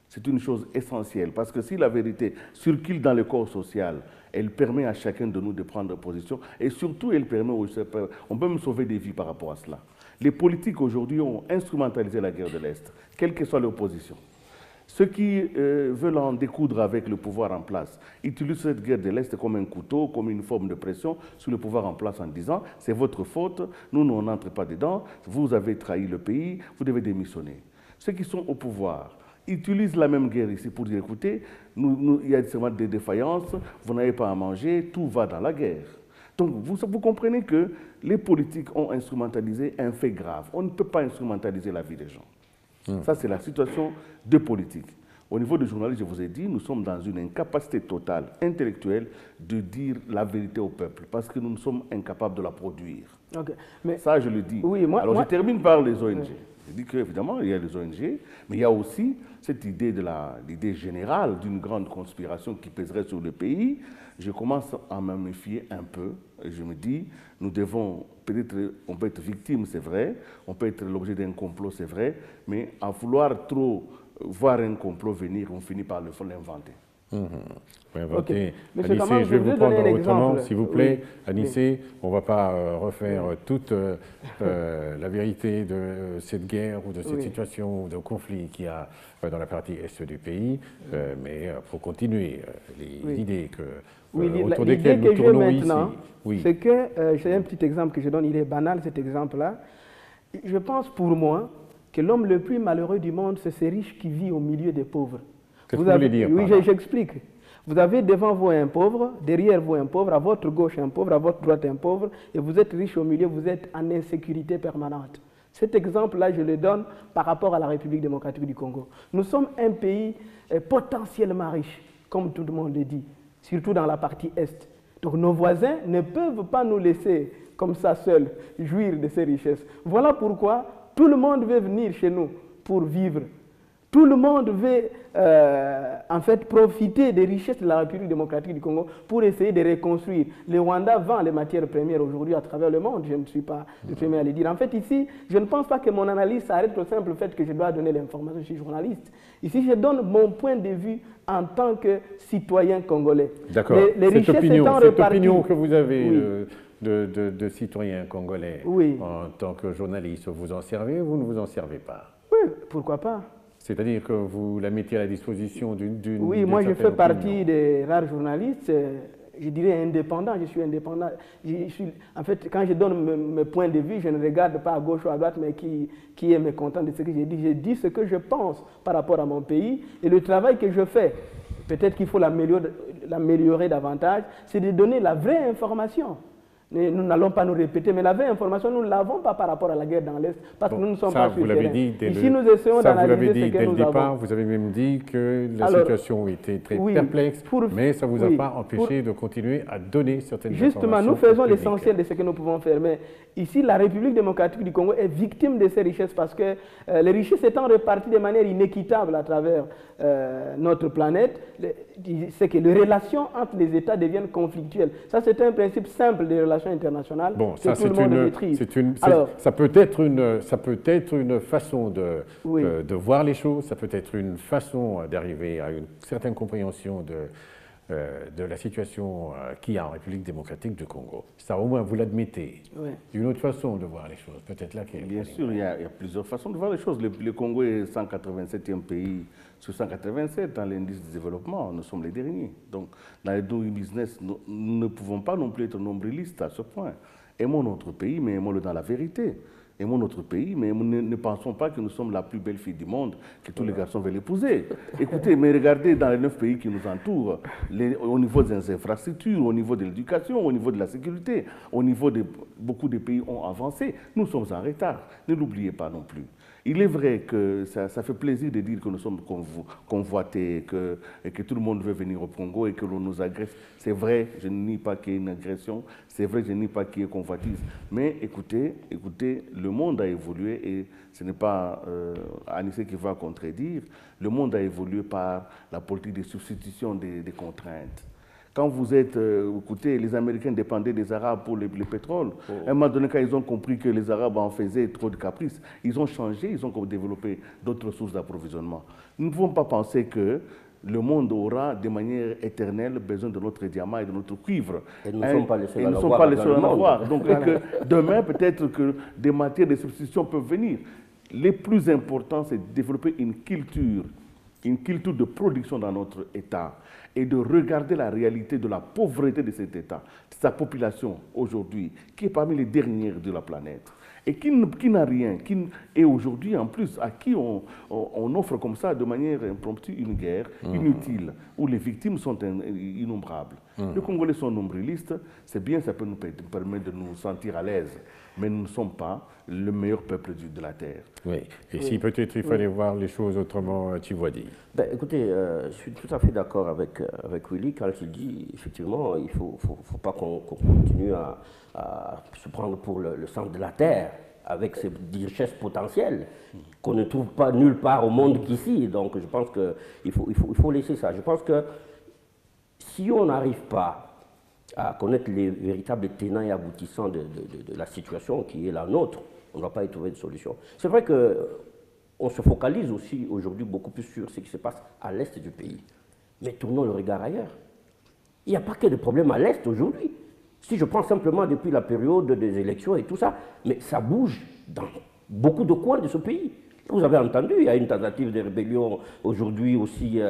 C'est une chose essentielle, parce que si la vérité circule dans le corps social, elle permet à chacun de nous de prendre position, et surtout, elle permet, on peut même sauver des vies par rapport à cela. Les politiques aujourd'hui ont instrumentalisé la guerre de l'Est, quelle que soit leur position. Ceux qui veulent en découdre avec le pouvoir en place utilisent cette guerre de l'Est comme un couteau, comme une forme de pression sur le pouvoir en place en disant « c'est votre faute, nous n'entrons pas dedans, vous avez trahi le pays, vous devez démissionner ». Ceux qui sont au pouvoir utilisent la même guerre ici pour dire « écoutez, il y a seulement des défaillances, vous n'avez pas à manger, tout va dans la guerre ». Donc vous comprenez que les politiques ont instrumentalisé un fait grave. On ne peut pas instrumentaliser la vie des gens. Ça, c'est la situation de politique. Au niveau des journalistes, je vous ai dit, nous sommes dans une incapacité totale, intellectuelle, de dire la vérité au peuple, parce que nous sommes incapables de la produire. Okay. Mais, ça, je le dis. Oui, Alors, je termine par les ONG. Je dis qu'évidemment, il y a les ONG, mais il y a aussi cette idée de l'idée générale d'une grande conspiration qui pèserait sur le pays. Je commence à me méfier un peu. Et je me dis, nous devons, peut-être, on peut être victime, c'est vrai, on peut être l'objet d'un complot, c'est vrai, mais à vouloir trop voir un complot venir, on finit par l'inventer. Okay. Anissé, je vais vous prendre autrement, s'il vous plaît. Oui. Anissé, on ne va pas refaire toute la vérité de cette guerre ou de cette situation ou de conflit qu'il y a dans la partie est du pays, mais il faut continuer. L'idée autour desquelles nous tournons ici. C'est que, c'est un petit exemple que je donne, il est banal cet exemple-là. Je pense pour moi que l'homme le plus malheureux du monde, c'est ce riche qui vit au milieu des pauvres. Qu'est-ce que vous voulez dire? Oui, j'explique. Vous avez devant vous un pauvre, derrière vous un pauvre, à votre gauche un pauvre, à votre droite un pauvre, et vous êtes riche au milieu, vous êtes en insécurité permanente. Cet exemple-là, je le donne par rapport à la République démocratique du Congo. Nous sommes un pays potentiellement riche, comme tout le monde le dit, surtout dans la partie Est. Donc nos voisins ne peuvent pas nous laisser comme ça seuls jouir de ces richesses. Voilà pourquoi tout le monde veut venir chez nous pour vivre. Tout le monde veut en fait profiter des richesses de la République démocratique du Congo pour essayer de reconstruire. Le Rwanda vend les matières premières aujourd'hui à travers le monde, je ne suis pas le premier à le dire. En fait ici, je ne pense pas que mon analyse s'arrête au simple fait que je dois donner l'information, je suis journaliste. Ici, je donne mon point de vue en tant que citoyen congolais. D'accord. Cette opinion que vous avez de citoyen congolais en tant que journaliste, vous en servez ou vous ne vous en servez pas? Oui, pourquoi pas? C'est-à-dire que vous la mettez à la disposition d'une Oui, moi je fais partie des rares journalistes, je dirais indépendants, je suis indépendant. En fait, quand je donne mes points de vue, je ne regarde pas à gauche ou à droite, mais qui est mécontent de ce que j'ai dit. Je dis ce que je pense par rapport à mon pays et le travail que je fais. Peut-être qu'il faut l'améliorer davantage, c'est de donner la vraie information. Nous n'allons pas nous répéter, mais la vraie information, nous ne l'avons pas par rapport à la guerre dans l'Est, parce que nous ne sommes pas sur le terrain. Ici, nous essayons d'analyser ce que nous avons. Vous avez même dit que la situation était très perplexe, mais ça ne vous a pas empêché de continuer à donner certaines informations. Justement, nous faisons l'essentiel de ce que nous pouvons faire, mais ici, la République démocratique du Congo est victime de ces richesses parce que les richesses étant réparties de manière inéquitable à travers notre planète, c'est que les relations entre les États deviennent conflictuelles. Ça, c'est un principe simple des relations internationales que tout le monde maîtrise. Ça peut être une façon de voir les choses, ça peut être une façon d'arriver à une certaine compréhension de la situation qu'il y a en République démocratique du Congo. Ça, au moins, vous l'admettez. Une autre façon de voir les choses, peut-être laquelle? Bien sûr, il y a plusieurs façons de voir les choses. Le Congo est 187e pays sur 187 dans l'indice de développement. Nous sommes les derniers. Donc, dans les doing business, nous ne pouvons pas non plus être nombrilistes à ce point. Aimons notre pays, mais aimons-le dans la vérité. Aimons notre pays, mais ne pensons pas que nous sommes la plus belle fille du monde, que tous les garçons veulent épouser. Écoutez, mais regardez dans les 9 pays qui nous entourent, au niveau des infrastructures, au niveau de l'éducation, au niveau de la sécurité, au niveau de beaucoup de pays ont avancé. Nous sommes en retard. Ne l'oubliez pas non plus. Il est vrai que ça fait plaisir de dire que nous sommes convoités, que tout le monde veut venir au Congo et que l'on nous agresse. C'est vrai, je ne nie pas qu'il y ait une agression, c'est vrai, je ne nie pas qu'il y ait convoitise. Mais écoutez, le monde a évolué et ce n'est pas Anissé qui va contredire. Le monde a évolué par la politique de substitution des contraintes. Quand vous êtes, écoutez, les Américains dépendaient des Arabes pour le pétrole. À un moment donné, quand ils ont compris que les Arabes en faisaient trop de caprices, ils ont changé, ils ont développé d'autres sources d'approvisionnement. Nous ne pouvons pas penser que le monde aura de manière éternelle besoin de notre diamant et de notre cuivre. Et nous ne sommes pas les seuls à en avoir. Donc, que demain, peut-être que des matières de substitution peuvent venir. Le plus important, c'est de développer une culture de production dans notre État. et de regarder la réalité de la pauvreté de cet État, de sa population aujourd'hui, qui est parmi les dernières de la planète, et qui n'a rien, et aujourd'hui en plus à qui on offre comme ça de manière impromptue une guerre inutile, où les victimes sont innombrables. Les Congolais sont nombrilistes, c'est bien, ça peut nous permettre de nous sentir à l'aise, mais nous ne sommes pas le meilleur peuple de la Terre. Oui, et si peut-être il fallait voir les choses autrement, Tivodi. Ben, écoutez, je suis tout à fait d'accord avec Willy quand il dit, effectivement, il ne faut pas qu'on continue à se prendre pour le centre de la Terre, avec ces richesses potentielles qu'on ne trouve pas nulle part au monde qu'ici. Donc je pense qu'il faut laisser ça. Je pense que si on n'arrive pas à connaître les véritables tenants et aboutissants de la situation qui est la nôtre, on ne va pas y trouver de solution. C'est vrai qu'on se focalise aussi aujourd'hui beaucoup plus sur ce qui se passe à l'est du pays. Mais tournons le regard ailleurs. Il n'y a pas que de problèmes à l'est aujourd'hui. Si je prends simplement depuis la période des élections et tout ça, mais ça bouge dans beaucoup de coins de ce pays. Vous avez entendu, il y a une tentative de rébellion aujourd'hui aussi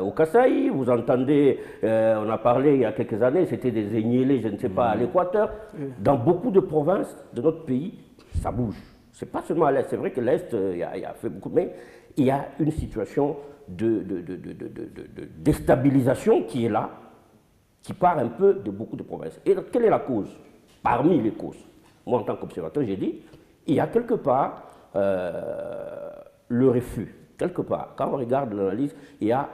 au Kasaï. Vous entendez, on a parlé il y a quelques années, c'était des Egnélés, je ne sais pas, à l'Équateur. Dans beaucoup de provinces de notre pays, ça bouge. Ce n'est pas seulement à l'Est, c'est vrai que l'Est, il y a fait beaucoup, mais il y a une situation de déstabilisation qui est là, qui part un peu de beaucoup de provinces. Et quelle est la cause? Parmi les causes, moi en tant qu'observateur, j'ai dit, il y a quelque part le refus. Quelque part, quand on regarde l'analyse, il y a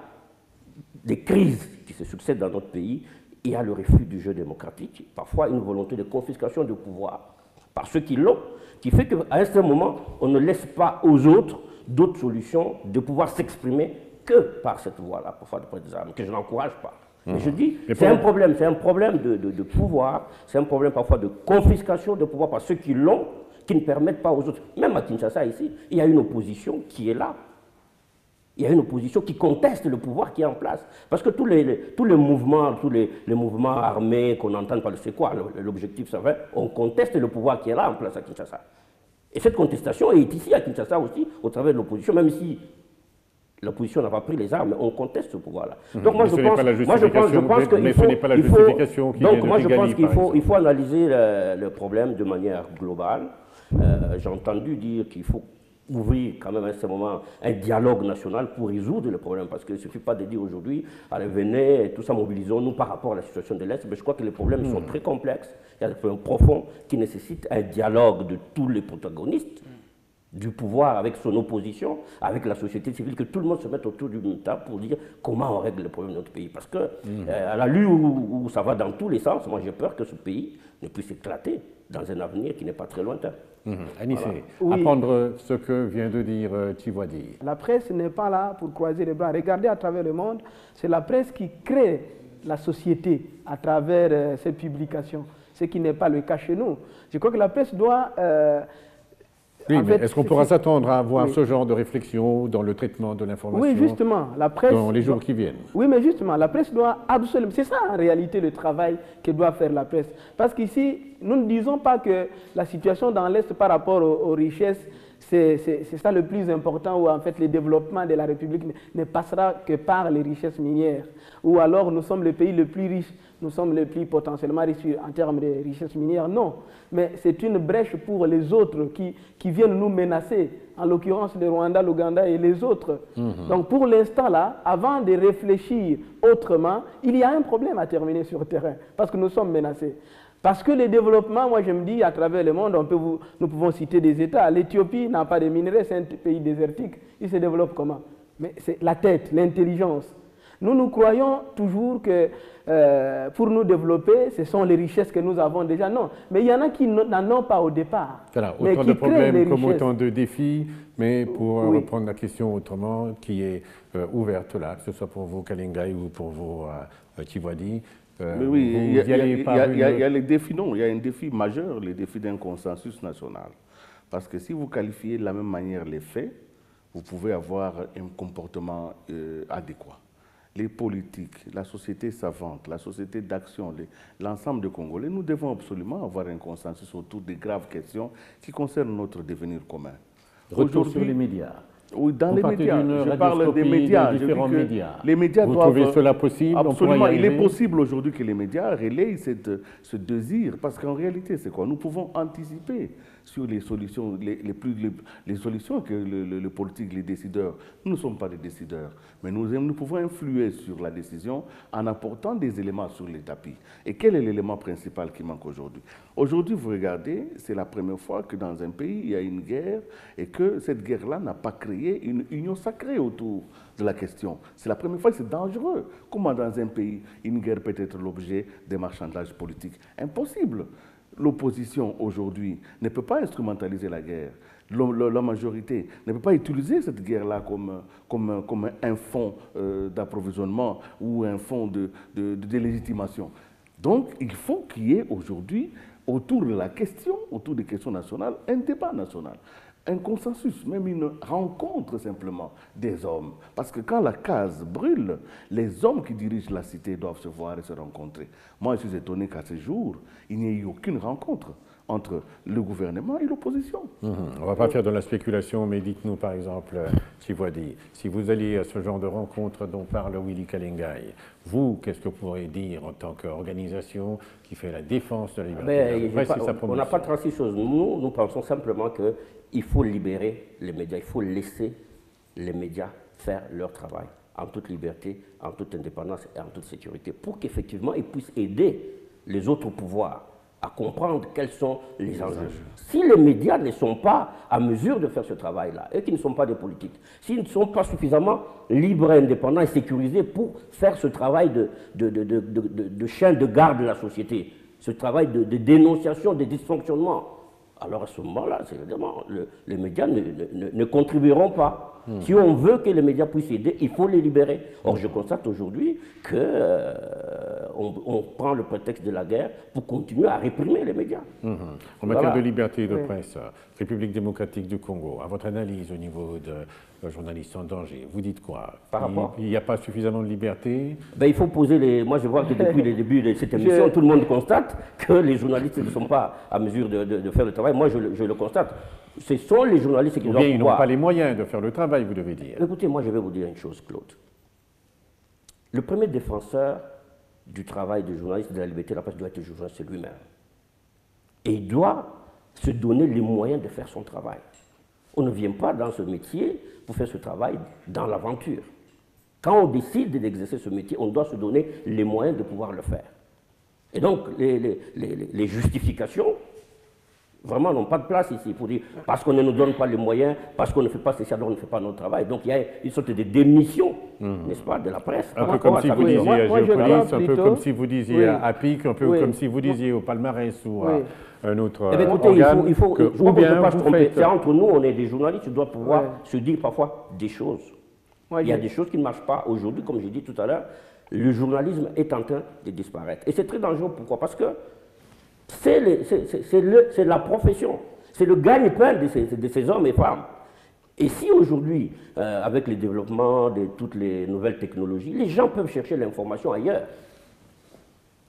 des crises qui se succèdent dans notre pays, il y a le refus du jeu démocratique, parfois une volonté de confiscation de pouvoir par ceux qui l'ont, qui fait qu'à un certain moment, on ne laisse pas aux autres d'autres solutions de pouvoir s'exprimer que par cette voie-là, parfois de prendre des armes, que je n'encourage pas. Mais je dis, c'est un problème de pouvoir, c'est un problème parfois de confiscation de pouvoir par ceux qui l'ont, qui ne permettent pas aux autres. Même à Kinshasa ici, il y a une opposition qui est là. Il y a une opposition qui conteste le pouvoir qui est en place. Parce que tous les mouvements, les mouvements armés qu'on entend parler, c'est quoi l'objectif? C'est vrai, on conteste le pouvoir qui est là en place à Kinshasa. Et cette contestation est ici à Kinshasa aussi, au travers de l'opposition, même si l'opposition n'a pas pris les armes, mais on conteste ce pouvoir-là. Donc moi je pense qu'il faut analyser le problème de manière globale. J'ai entendu dire qu'il faut ouvrir quand même à ce moment un dialogue national pour résoudre le problème, parce qu'il ne suffit pas de dire aujourd'hui, allez venez, tout ça mobilisons-nous par rapport à la situation de l'Est, mais je crois que les problèmes sont très complexes, il y a des problèmes profonds qui nécessitent un dialogue de tous les protagonistes du pouvoir avec son opposition, avec la société civile, que tout le monde se mette autour du table pour dire comment on règle le problème de notre pays. Parce que à la lutte où ça va dans tous les sens, moi j'ai peur que ce pays ne puisse éclater dans un avenir qui n'est pas très lointain. Anissé, voilà. Oui. apprendre ce que vient de dire Tivodi. La presse n'est pas là pour croiser les bras. Regardez à travers le monde, c'est la presse qui crée la société à travers ses publications, ce qui n'est pas le cas chez nous. Je crois que la presse doit... oui, mais est-ce qu'on pourra s'attendre à avoir ce genre de réflexion dans le traitement de l'information? Oui, justement, la presse... Dans les jours qui viennent. Oui, mais justement, la presse doit absolument... C'est ça, en réalité, le travail que doit faire la presse. Parce qu'ici, nous ne disons pas que la situation dans l'Est par rapport aux richesses, c'est ça le plus important, où en fait le développement de la République ne passera que par les richesses minières. Ou alors nous sommes le pays le plus riche, nous sommes le plus potentiellement riche en termes de richesses minières. Non, mais c'est une brèche pour les autres qui viennent nous menacer, en l'occurrence le Rwanda, l'Ouganda et les autres. Donc pour l'instant là, avant de réfléchir autrement, il y a un problème à terminer sur le terrain, parce que nous sommes menacés. Parce que le développement, moi je me dis, à travers le monde, nous pouvons citer des États. L'Éthiopie n'a pas de minerais, c'est un pays désertique. Il se développe comment? Mais c'est la tête, l'intelligence. Nous croyons toujours que pour nous développer, ce sont les richesses que nous avons déjà. Non, mais il y en a qui n'en ont pas au départ. Voilà, autant de problèmes comme autant de défis, mais pour reprendre la question autrement, qui est ouverte là, que ce soit pour vous, Kalingai, ou pour vous, Tivodi. Mais oui, il y a les défis, non, il y a un défi majeur, le défi d'un consensus national. Parce que si vous qualifiez de la même manière les faits, vous pouvez avoir un comportement adéquat. Les politiques, la société savante, la société d'action, l'ensemble des Congolais, nous devons absolument avoir un consensus autour des graves questions qui concernent notre devenir commun. Retour sur les médias. Oui, dans les médias. Je parle des radioscopie médias. des différents médias. Les médias Vous doivent... trouvez cela possible? Absolument. Il est possible aujourd'hui que les médias relayent ce désir. Parce qu'en réalité, c'est quoi? Nous pouvons anticiper sur les solutions, les solutions que le politique, les décideurs, nous ne sommes pas des décideurs, mais nous pouvons influer sur la décision en apportant des éléments sur les tapis. Et quel est l'élément principal qui manque aujourd'hui? Aujourd'hui, vous regardez, c'est la première fois que dans un pays, il y a une guerre et que cette guerre-là n'a pas créé une union sacrée autour de la question. C'est la première fois que c'est dangereux. Comment dans un pays, une guerre peut être l'objet des marchandages politiques? Impossible. L'opposition aujourd'hui ne peut pas instrumentaliser la guerre. La majorité ne peut pas utiliser cette guerre-là comme un fonds d'approvisionnement ou un fonds de délégitimation. Donc, il faut qu'il y ait aujourd'hui, autour de la question, autour des questions nationales, un débat national. Un consensus, même une rencontre simplement des hommes. Parce que quand la case brûle, les hommes qui dirigent la cité doivent se voir et se rencontrer. Moi, je suis étonné qu'à ce jour, il n'y ait eu aucune rencontre entre le gouvernement et l'opposition. On ne va pas faire de la spéculation, mais dites-nous par exemple, Chivwadi, si vous alliez à ce genre de rencontre dont parle Willy Kalengai, vous, qu'est-ce que vous pourriez dire en tant qu'organisation qui fait la défense de la liberté de la presse et sa promotion? On n'a pas 36 choses. Nous pensons simplement qu'il faut libérer les médias, il faut laisser les médias faire leur travail en toute liberté, en toute indépendance et en toute sécurité, pour qu'effectivement ils puissent aider les autres pouvoirs à comprendre quels sont les enjeux. Si les médias ne sont pas à mesure de faire ce travail-là, et qui ne sont pas des politiques, s'ils ne sont pas suffisamment libres, indépendants et sécurisés pour faire ce travail de chien de garde de la société, ce travail de dénonciation des dysfonctionnements, alors à ce moment-là, évidemment, les médias ne contribueront pas. Si on veut que les médias puissent aider, il faut les libérer. Or, je constate aujourd'hui qu'on prend le prétexte de la guerre pour continuer à réprimer les médias. En matière de liberté de presse, République démocratique du Congo, à votre analyse au niveau de journalistes en danger, vous dites quoi? Par rapport? Il n'y a pas suffisamment de liberté? Il faut poser les... Moi, je vois que depuis le début de cette émission, tout le monde constate que les journalistes ne sont pas à mesure de faire le travail. Moi, je le constate. Ce sont les journalistes qui doivent pouvoir... Ils n'ont pas les moyens de faire le travail, vous devez dire. Écoutez, moi, je vais vous dire une chose, Claude. Le premier défenseur du travail de journaliste, de la liberté de la presse, doit être le journaliste lui-même. Et il doit se donner les moyens de faire son travail. On ne vient pas dans ce métier pour faire ce travail dans l'aventure. Quand on décide d'exercer ce métier, on doit se donner les moyens de pouvoir le faire. Et donc, les justifications, vraiment, n'ont pas de place ici pour dire parce qu'on ne nous donne pas les moyens, parce qu'on ne fait pas ceci, alors on ne fait pas notre travail. Donc il y a une sorte de démission, n'est-ce pas, de la presse. Un peu comme si vous disiez à Géopolis, un peu comme si vous disiez à PIC, un peu comme si vous disiez au Palmarès ou à un autre organe. Il faut ou bien pas se tromper. C'est entre nous, on est des journalistes, on doit pouvoir se dire parfois des choses. Il y a des choses qui ne marchent pas aujourd'hui, comme j'ai dit tout à l'heure. Le journalisme est en train de disparaître. Et c'est très dangereux. Pourquoi? Parce que c'est la profession, c'est le gagne-pain de ces hommes et femmes. Et si aujourd'hui, avec le développement de toutes les nouvelles technologies, les gens peuvent chercher l'information ailleurs.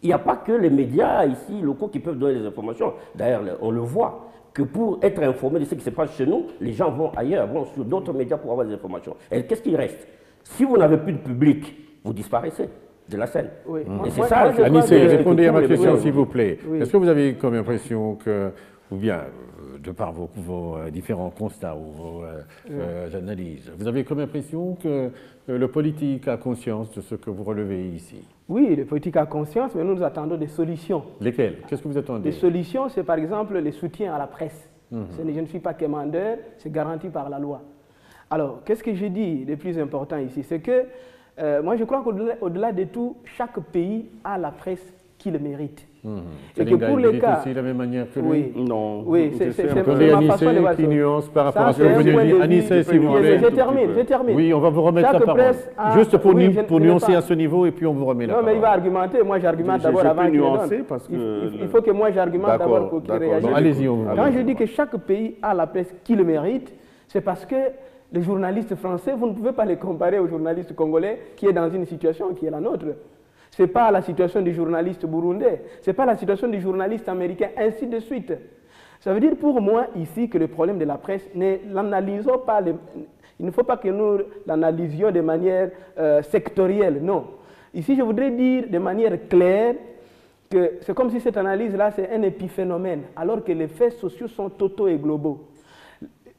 Il n'y a pas que les médias ici, locaux, qui peuvent donner des informations. D'ailleurs, on le voit, que pour être informé de ce qui se passe chez nous, les gens vont ailleurs, vont sur d'autres médias pour avoir des informations. Et qu'est-ce qu'il reste? Si vous n'avez plus de public, vous disparaissez de la scène. Oui. Et c'est ça. Anissé, répondez à ma question, s'il vous plaît. Est-ce que vous avez comme impression que, ou bien, de par vos différents constats ou vos analyses, vous avez comme impression que le politique a conscience de ce que vous relevez ici? Oui, le politique a conscience, mais nous attendons des solutions. Lesquelles? Qu'est-ce que vous attendez? Les solutions, c'est par exemple les soutiens à la presse. Je ne suis pas commandeur, c'est garanti par la loi. Alors, qu'est-ce que je dis de plus important ici? C'est que moi, je crois qu'au-delà de tout, chaque pays a la presse qu'il mérite. Et que pour les cas... aussi de la même manière que lui? Non. Oui, c'est ma façon de voir qui nuance par rapport à ce que que vous venez de dire. Anissé, s'il vous plaît. Je termine. Oui, on va vous remettre la parole. Juste pour nuancer à ce niveau et puis on vous remet la parole. Non, mais il va argumenter. Moi, j'argumente d'abord avant qu'il nuancer parce que... Il faut que moi, j'argumente d'abord pour qu'il réagisse. Allez-y. Quand je dis que chaque pays a la presse qu'il mérite, c'est parce que les journalistes français, vous ne pouvez pas les comparer aux journalistes congolais qui est dans une situation qui est la nôtre. Ce n'est pas la situation du journaliste burundais, ce n'est pas la situation du journaliste américain, ainsi de suite. Ça veut dire pour moi ici que le problème de la presse, n'analysons pas Il ne faut pas que nous l'analysions de manière sectorielle, non. Ici, je voudrais dire de manière claire que c'est comme si cette analyse-là, c'est un épiphénomène, alors que les faits sociaux sont totaux et globaux.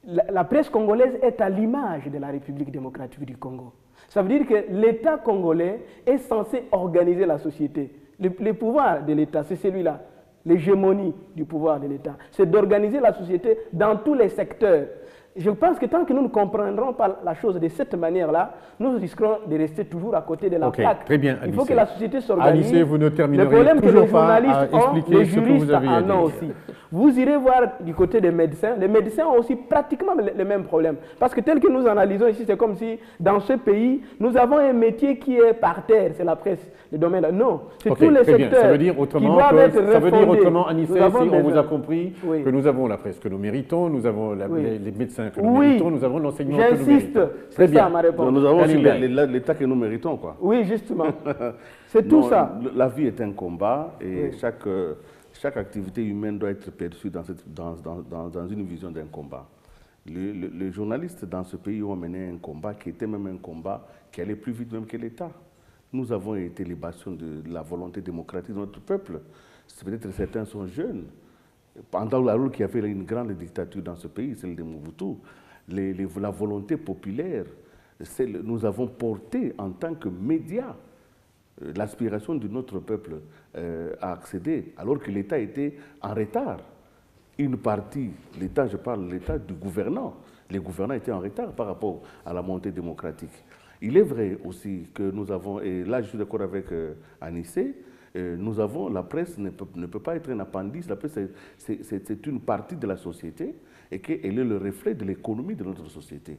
La presse congolaise est à l'image de la République démocratique du Congo. Ça veut dire que l'État congolais est censé organiser la société. Le pouvoir de l'État, c'est celui-là. L'hégémonie du pouvoir de l'État. C'est d'organiser la société dans tous les secteurs. Je pense que tant que nous ne comprendrons pas la chose de cette manière-là, nous risquerons de rester toujours à côté de la plaque. Très bien, il faut que la société s'organise. Alice, vous ne terminerez le problème que les toujours pas journalistes à ont, expliquer les ce que juristes vous avez à en ont dire. aussi. Vous irez voir du côté des médecins. Les médecins ont aussi pratiquement les mêmes problèmes. Parce que tel que nous analysons ici, c'est comme si dans ce pays, nous avons un métier qui est par terre, c'est la presse, le domaine. Non, c'est tous les secteurs ça veut dire autrement qui doivent être ça veut dire autrement, refondés. Anissé, si on vous a compris, Oui. que nous avons la presse que nous méritons, nous avons Oui. les médecins que nous Oui. méritons, nous avons l'enseignement que nous J'insiste, méritons. c'est ça ma réponse. Nous avons aussi Kalimba. l'État que nous méritons, quoi. Oui, justement. C'est tout Non, ça. La vie est un combat et Oui. chaque activité humaine doit être perçue dans une vision d'un combat. Les journalistes dans ce pays ont mené un combat qui était même un combat qui allait plus vite même que l'État. Nous avons été les bastions de la volonté démocratique de notre peuple. Peut-être certains sont jeunes. Pendant la rôle qui a fait une grande dictature dans ce pays, celle de Mobutu, la volonté populaire, nous avons porté en tant que médias l'aspiration de notre peuple à accéder, alors que l'État était en retard. Une partie, l'État, je parle de l'État du gouvernant, les gouvernants étaient en retard par rapport à la montée démocratique. Il est vrai aussi que nous avons, et là je suis d'accord avec Anissé, nous avons, la presse ne peut pas être un appendice, la presse c'est une partie de la société et qu'elle est le reflet de l'économie de notre société.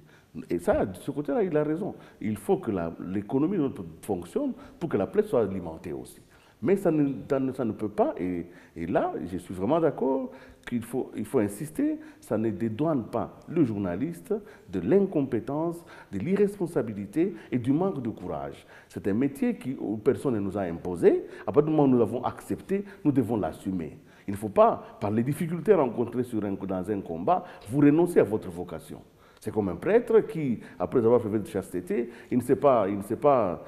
Et ça, de ce côté-là, il a raison. Il faut que l'économie de notre fonctionne pour que la presse soit alimentée aussi. Mais ça ne peut pas, et là, je suis vraiment d'accord qu'il faut insister, ça ne dédouane pas le journaliste de l'incompétence, de l'irresponsabilité et du manque de courage. C'est un métier où personne ne nous a imposé. À partir du moment où nous l'avons accepté, nous devons l'assumer. Il ne faut pas, par les difficultés rencontrées dans un combat, vous renoncer à votre vocation. C'est comme un prêtre qui, après avoir fait de chasteté, il ne sait pas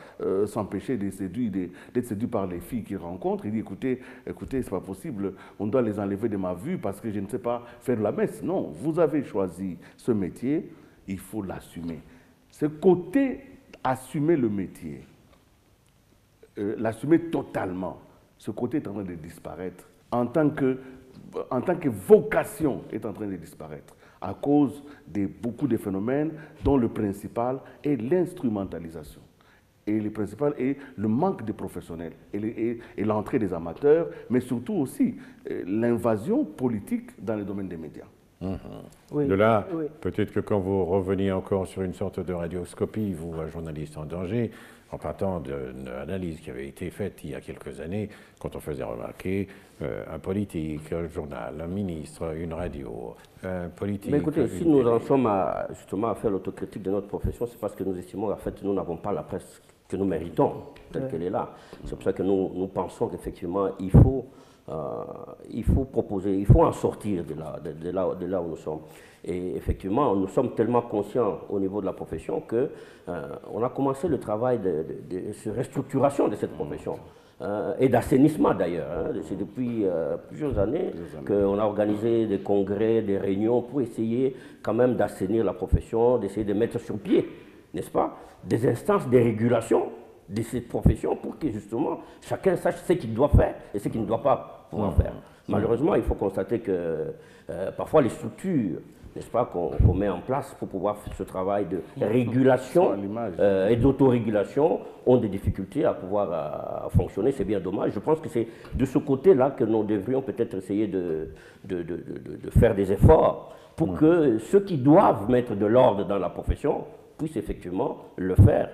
s'empêcher d'être séduit par les filles qu'il rencontre. Il dit, écoutez, c'est pas possible, on doit les enlever de ma vue parce que je ne sais pas faire la messe. Non, vous avez choisi ce métier, il faut l'assumer. Ce côté, assumer le métier, l'assumer totalement, ce côté est en train de disparaître. En tant que vocation est en train de disparaître à cause de beaucoup de phénomènes dont le principal est l'instrumentalisation. Et le principal est le manque de professionnels et l'entrée des amateurs, mais surtout aussi l'invasion politique dans le domaine des médias. Oui. De là, Oui. peut-être que quand vous reveniez encore sur une sorte de radioscopie, vous, un journaliste en danger, en partant d'une analyse qui avait été faite il y a quelques années, quand on faisait remarquer un politique, un journal, un ministre, une radio, un politique... Mais écoutez, si nous en sommes justement à faire l'autocritique de notre profession, c'est parce que nous estimons qu'en fait, nous n'avons pas la presse que nous méritons, telle qu'elle est là. C'est pour ça que nous pensons qu'effectivement, il faut proposer, il faut en sortir de là où nous sommes. Et effectivement, nous sommes tellement conscients au niveau de la profession qu'on a commencé le travail de restructuration de cette profession. Et d'assainissement d'ailleurs. C'est depuis plusieurs années qu'on a organisé des congrès, des réunions pour essayer quand même d'assainir la profession, d'essayer de mettre sur pied, n'est-ce pas, des instances de régulation de cette profession pour que justement chacun sache ce qu'il doit faire et ce qu'il ne doit pas pouvoir faire. Malheureusement, il faut constater que parfois les structures, n'est-ce pas, qu'on met en place pour pouvoir faire ce travail de régulation et d'autorégulation ont des difficultés à pouvoir fonctionner. C'est bien dommage. Je pense que c'est de ce côté-là que nous devrions peut-être essayer de faire des efforts pour que ceux qui doivent mettre de l'ordre dans la profession puissent effectivement le faire.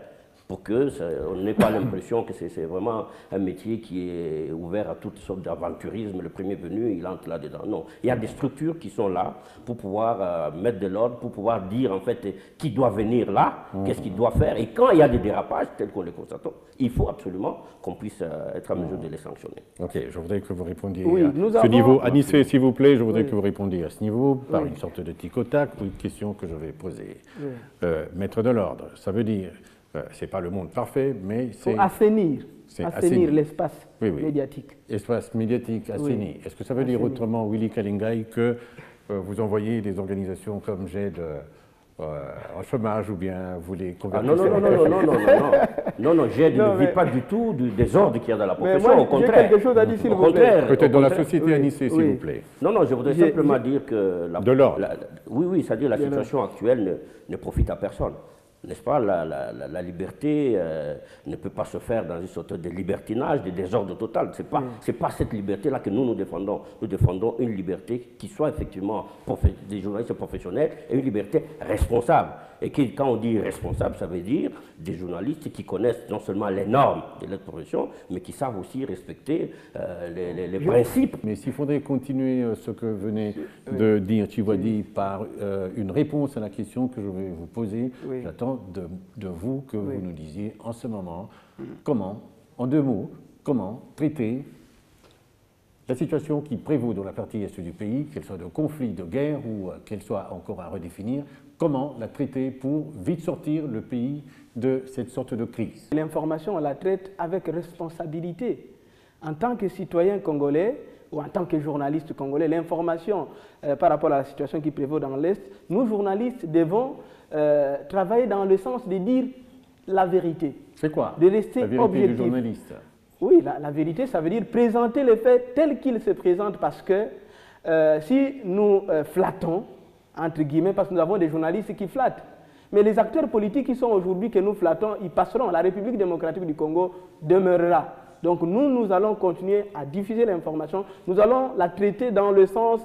pour qu'on n'ait pas l'impression que c'est vraiment un métier qui est ouvert à toutes sortes d'aventurisme. Le premier venu, il entre là-dedans. Non, il y a des structures qui sont là pour pouvoir mettre de l'ordre, pour pouvoir dire en fait qui doit venir là, qu'est-ce qu'il doit faire. Et quand il y a des dérapages, tels qu'on les constate, il faut absolument qu'on puisse être en mesure de les sanctionner. Ok, je voudrais que vous répondiez Oui, à ce niveau. Anissé, s'il vous plaît, je voudrais que vous répondiez à ce niveau par une sorte de tic au tac ou une question que je vais poser. Mettre de l'ordre, ça veut dire, c'est pas le monde parfait, mais c'est... Assainir l'espace médiatique. Espace médiatique assaini. Est-ce que ça veut dire autrement, Willy Kalingai, que vous envoyez des organisations comme GED en chômage ou bien vous les convertissez non, GED ne vit pas du tout des ordres qu'il y a dans la profession, moi, au contraire. Quelque chose à dire, s'il vous plaît. Peut-être dans la société Anissé, s'il vous plaît. Non, je voudrais simplement dire que... De l'ordre. Oui, c'est-à-dire la situation actuelle ne profite à personne. N'est-ce pas, la liberté ne peut pas se faire dans une sorte de libertinage, de désordre total. Ce n'est pas cette liberté-là que nous défendons. Nous défendons une liberté qui soit effectivement des journalistes professionnels et une liberté responsable. Et quand on dit responsable, ça veut dire des journalistes qui connaissent non seulement les normes de leur profession, mais qui savent aussi respecter les principes. Mais s'il faudrait continuer ce que venait de dire Tchiwadi par une réponse à la question que je vais vous poser, j'attends de vous que vous nous disiez en ce moment comment, en 2 mots, comment traiter la situation qui prévaut dans la partie est du pays, qu'elle soit de conflit, de guerre ou qu'elle soit encore à redéfinir, comment la traiter pour vite sortir le pays de cette sorte de crise? L'information, on la traite avec responsabilité. En tant que citoyen congolais ou en tant que journaliste congolais, l'information par rapport à la situation qui prévaut dans l'Est, nous journalistes devons travailler dans le sens de dire la vérité. C'est quoi? De rester la vérité objectif. Du journaliste. Oui, la vérité, ça veut dire présenter les faits tels qu'ils se présentent, parce que si nous flattons, entre guillemets, parce que nous avons des journalistes qui flattent, mais les acteurs politiques qui sont aujourd'hui que nous flattons, ils passeront. La République démocratique du Congo demeurera. Donc nous allons continuer à diffuser l'information, nous allons la traiter dans le sens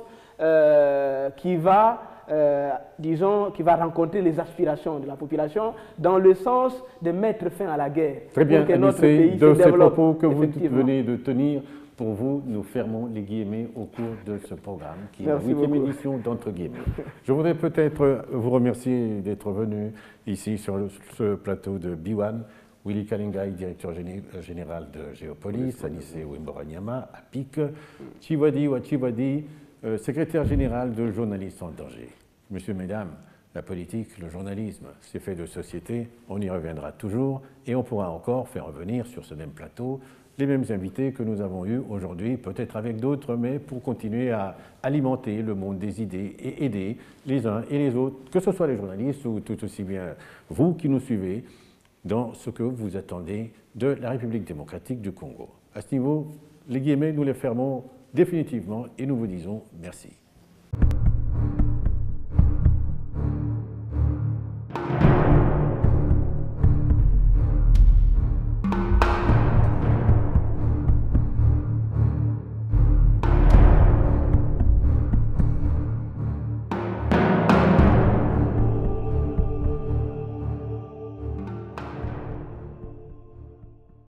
qui va... disons, qui va rencontrer les aspirations de la population, dans le sens de mettre fin à la guerre. Très bien, pour que notre pays de se ces développe, propos que vous venez de tenir, pour vous, nous fermons les guillemets au cours de ce programme, qui est la 8e édition d'Entre guillemets. Je voudrais peut-être vous remercier d'être venu ici sur ce plateau de B1. Willy Kalingai, directeur général de Géopolis, Anissé Ouimboranyama, à PIC, Tchiwadi, secrétaire général de Journalistes en danger. Monsieur, mesdames, la politique, le journalisme, c'est fait de société, on y reviendra toujours et on pourra encore faire revenir sur ce même plateau les mêmes invités que nous avons eus aujourd'hui, peut-être avec d'autres, mais pour continuer à alimenter le monde des idées et aider les uns et les autres, que ce soit les journalistes ou tout aussi bien vous qui nous suivez, dans ce que vous attendez de la République démocratique du Congo. À ce niveau, les guillemets, nous les fermons définitivement et nous vous disons merci.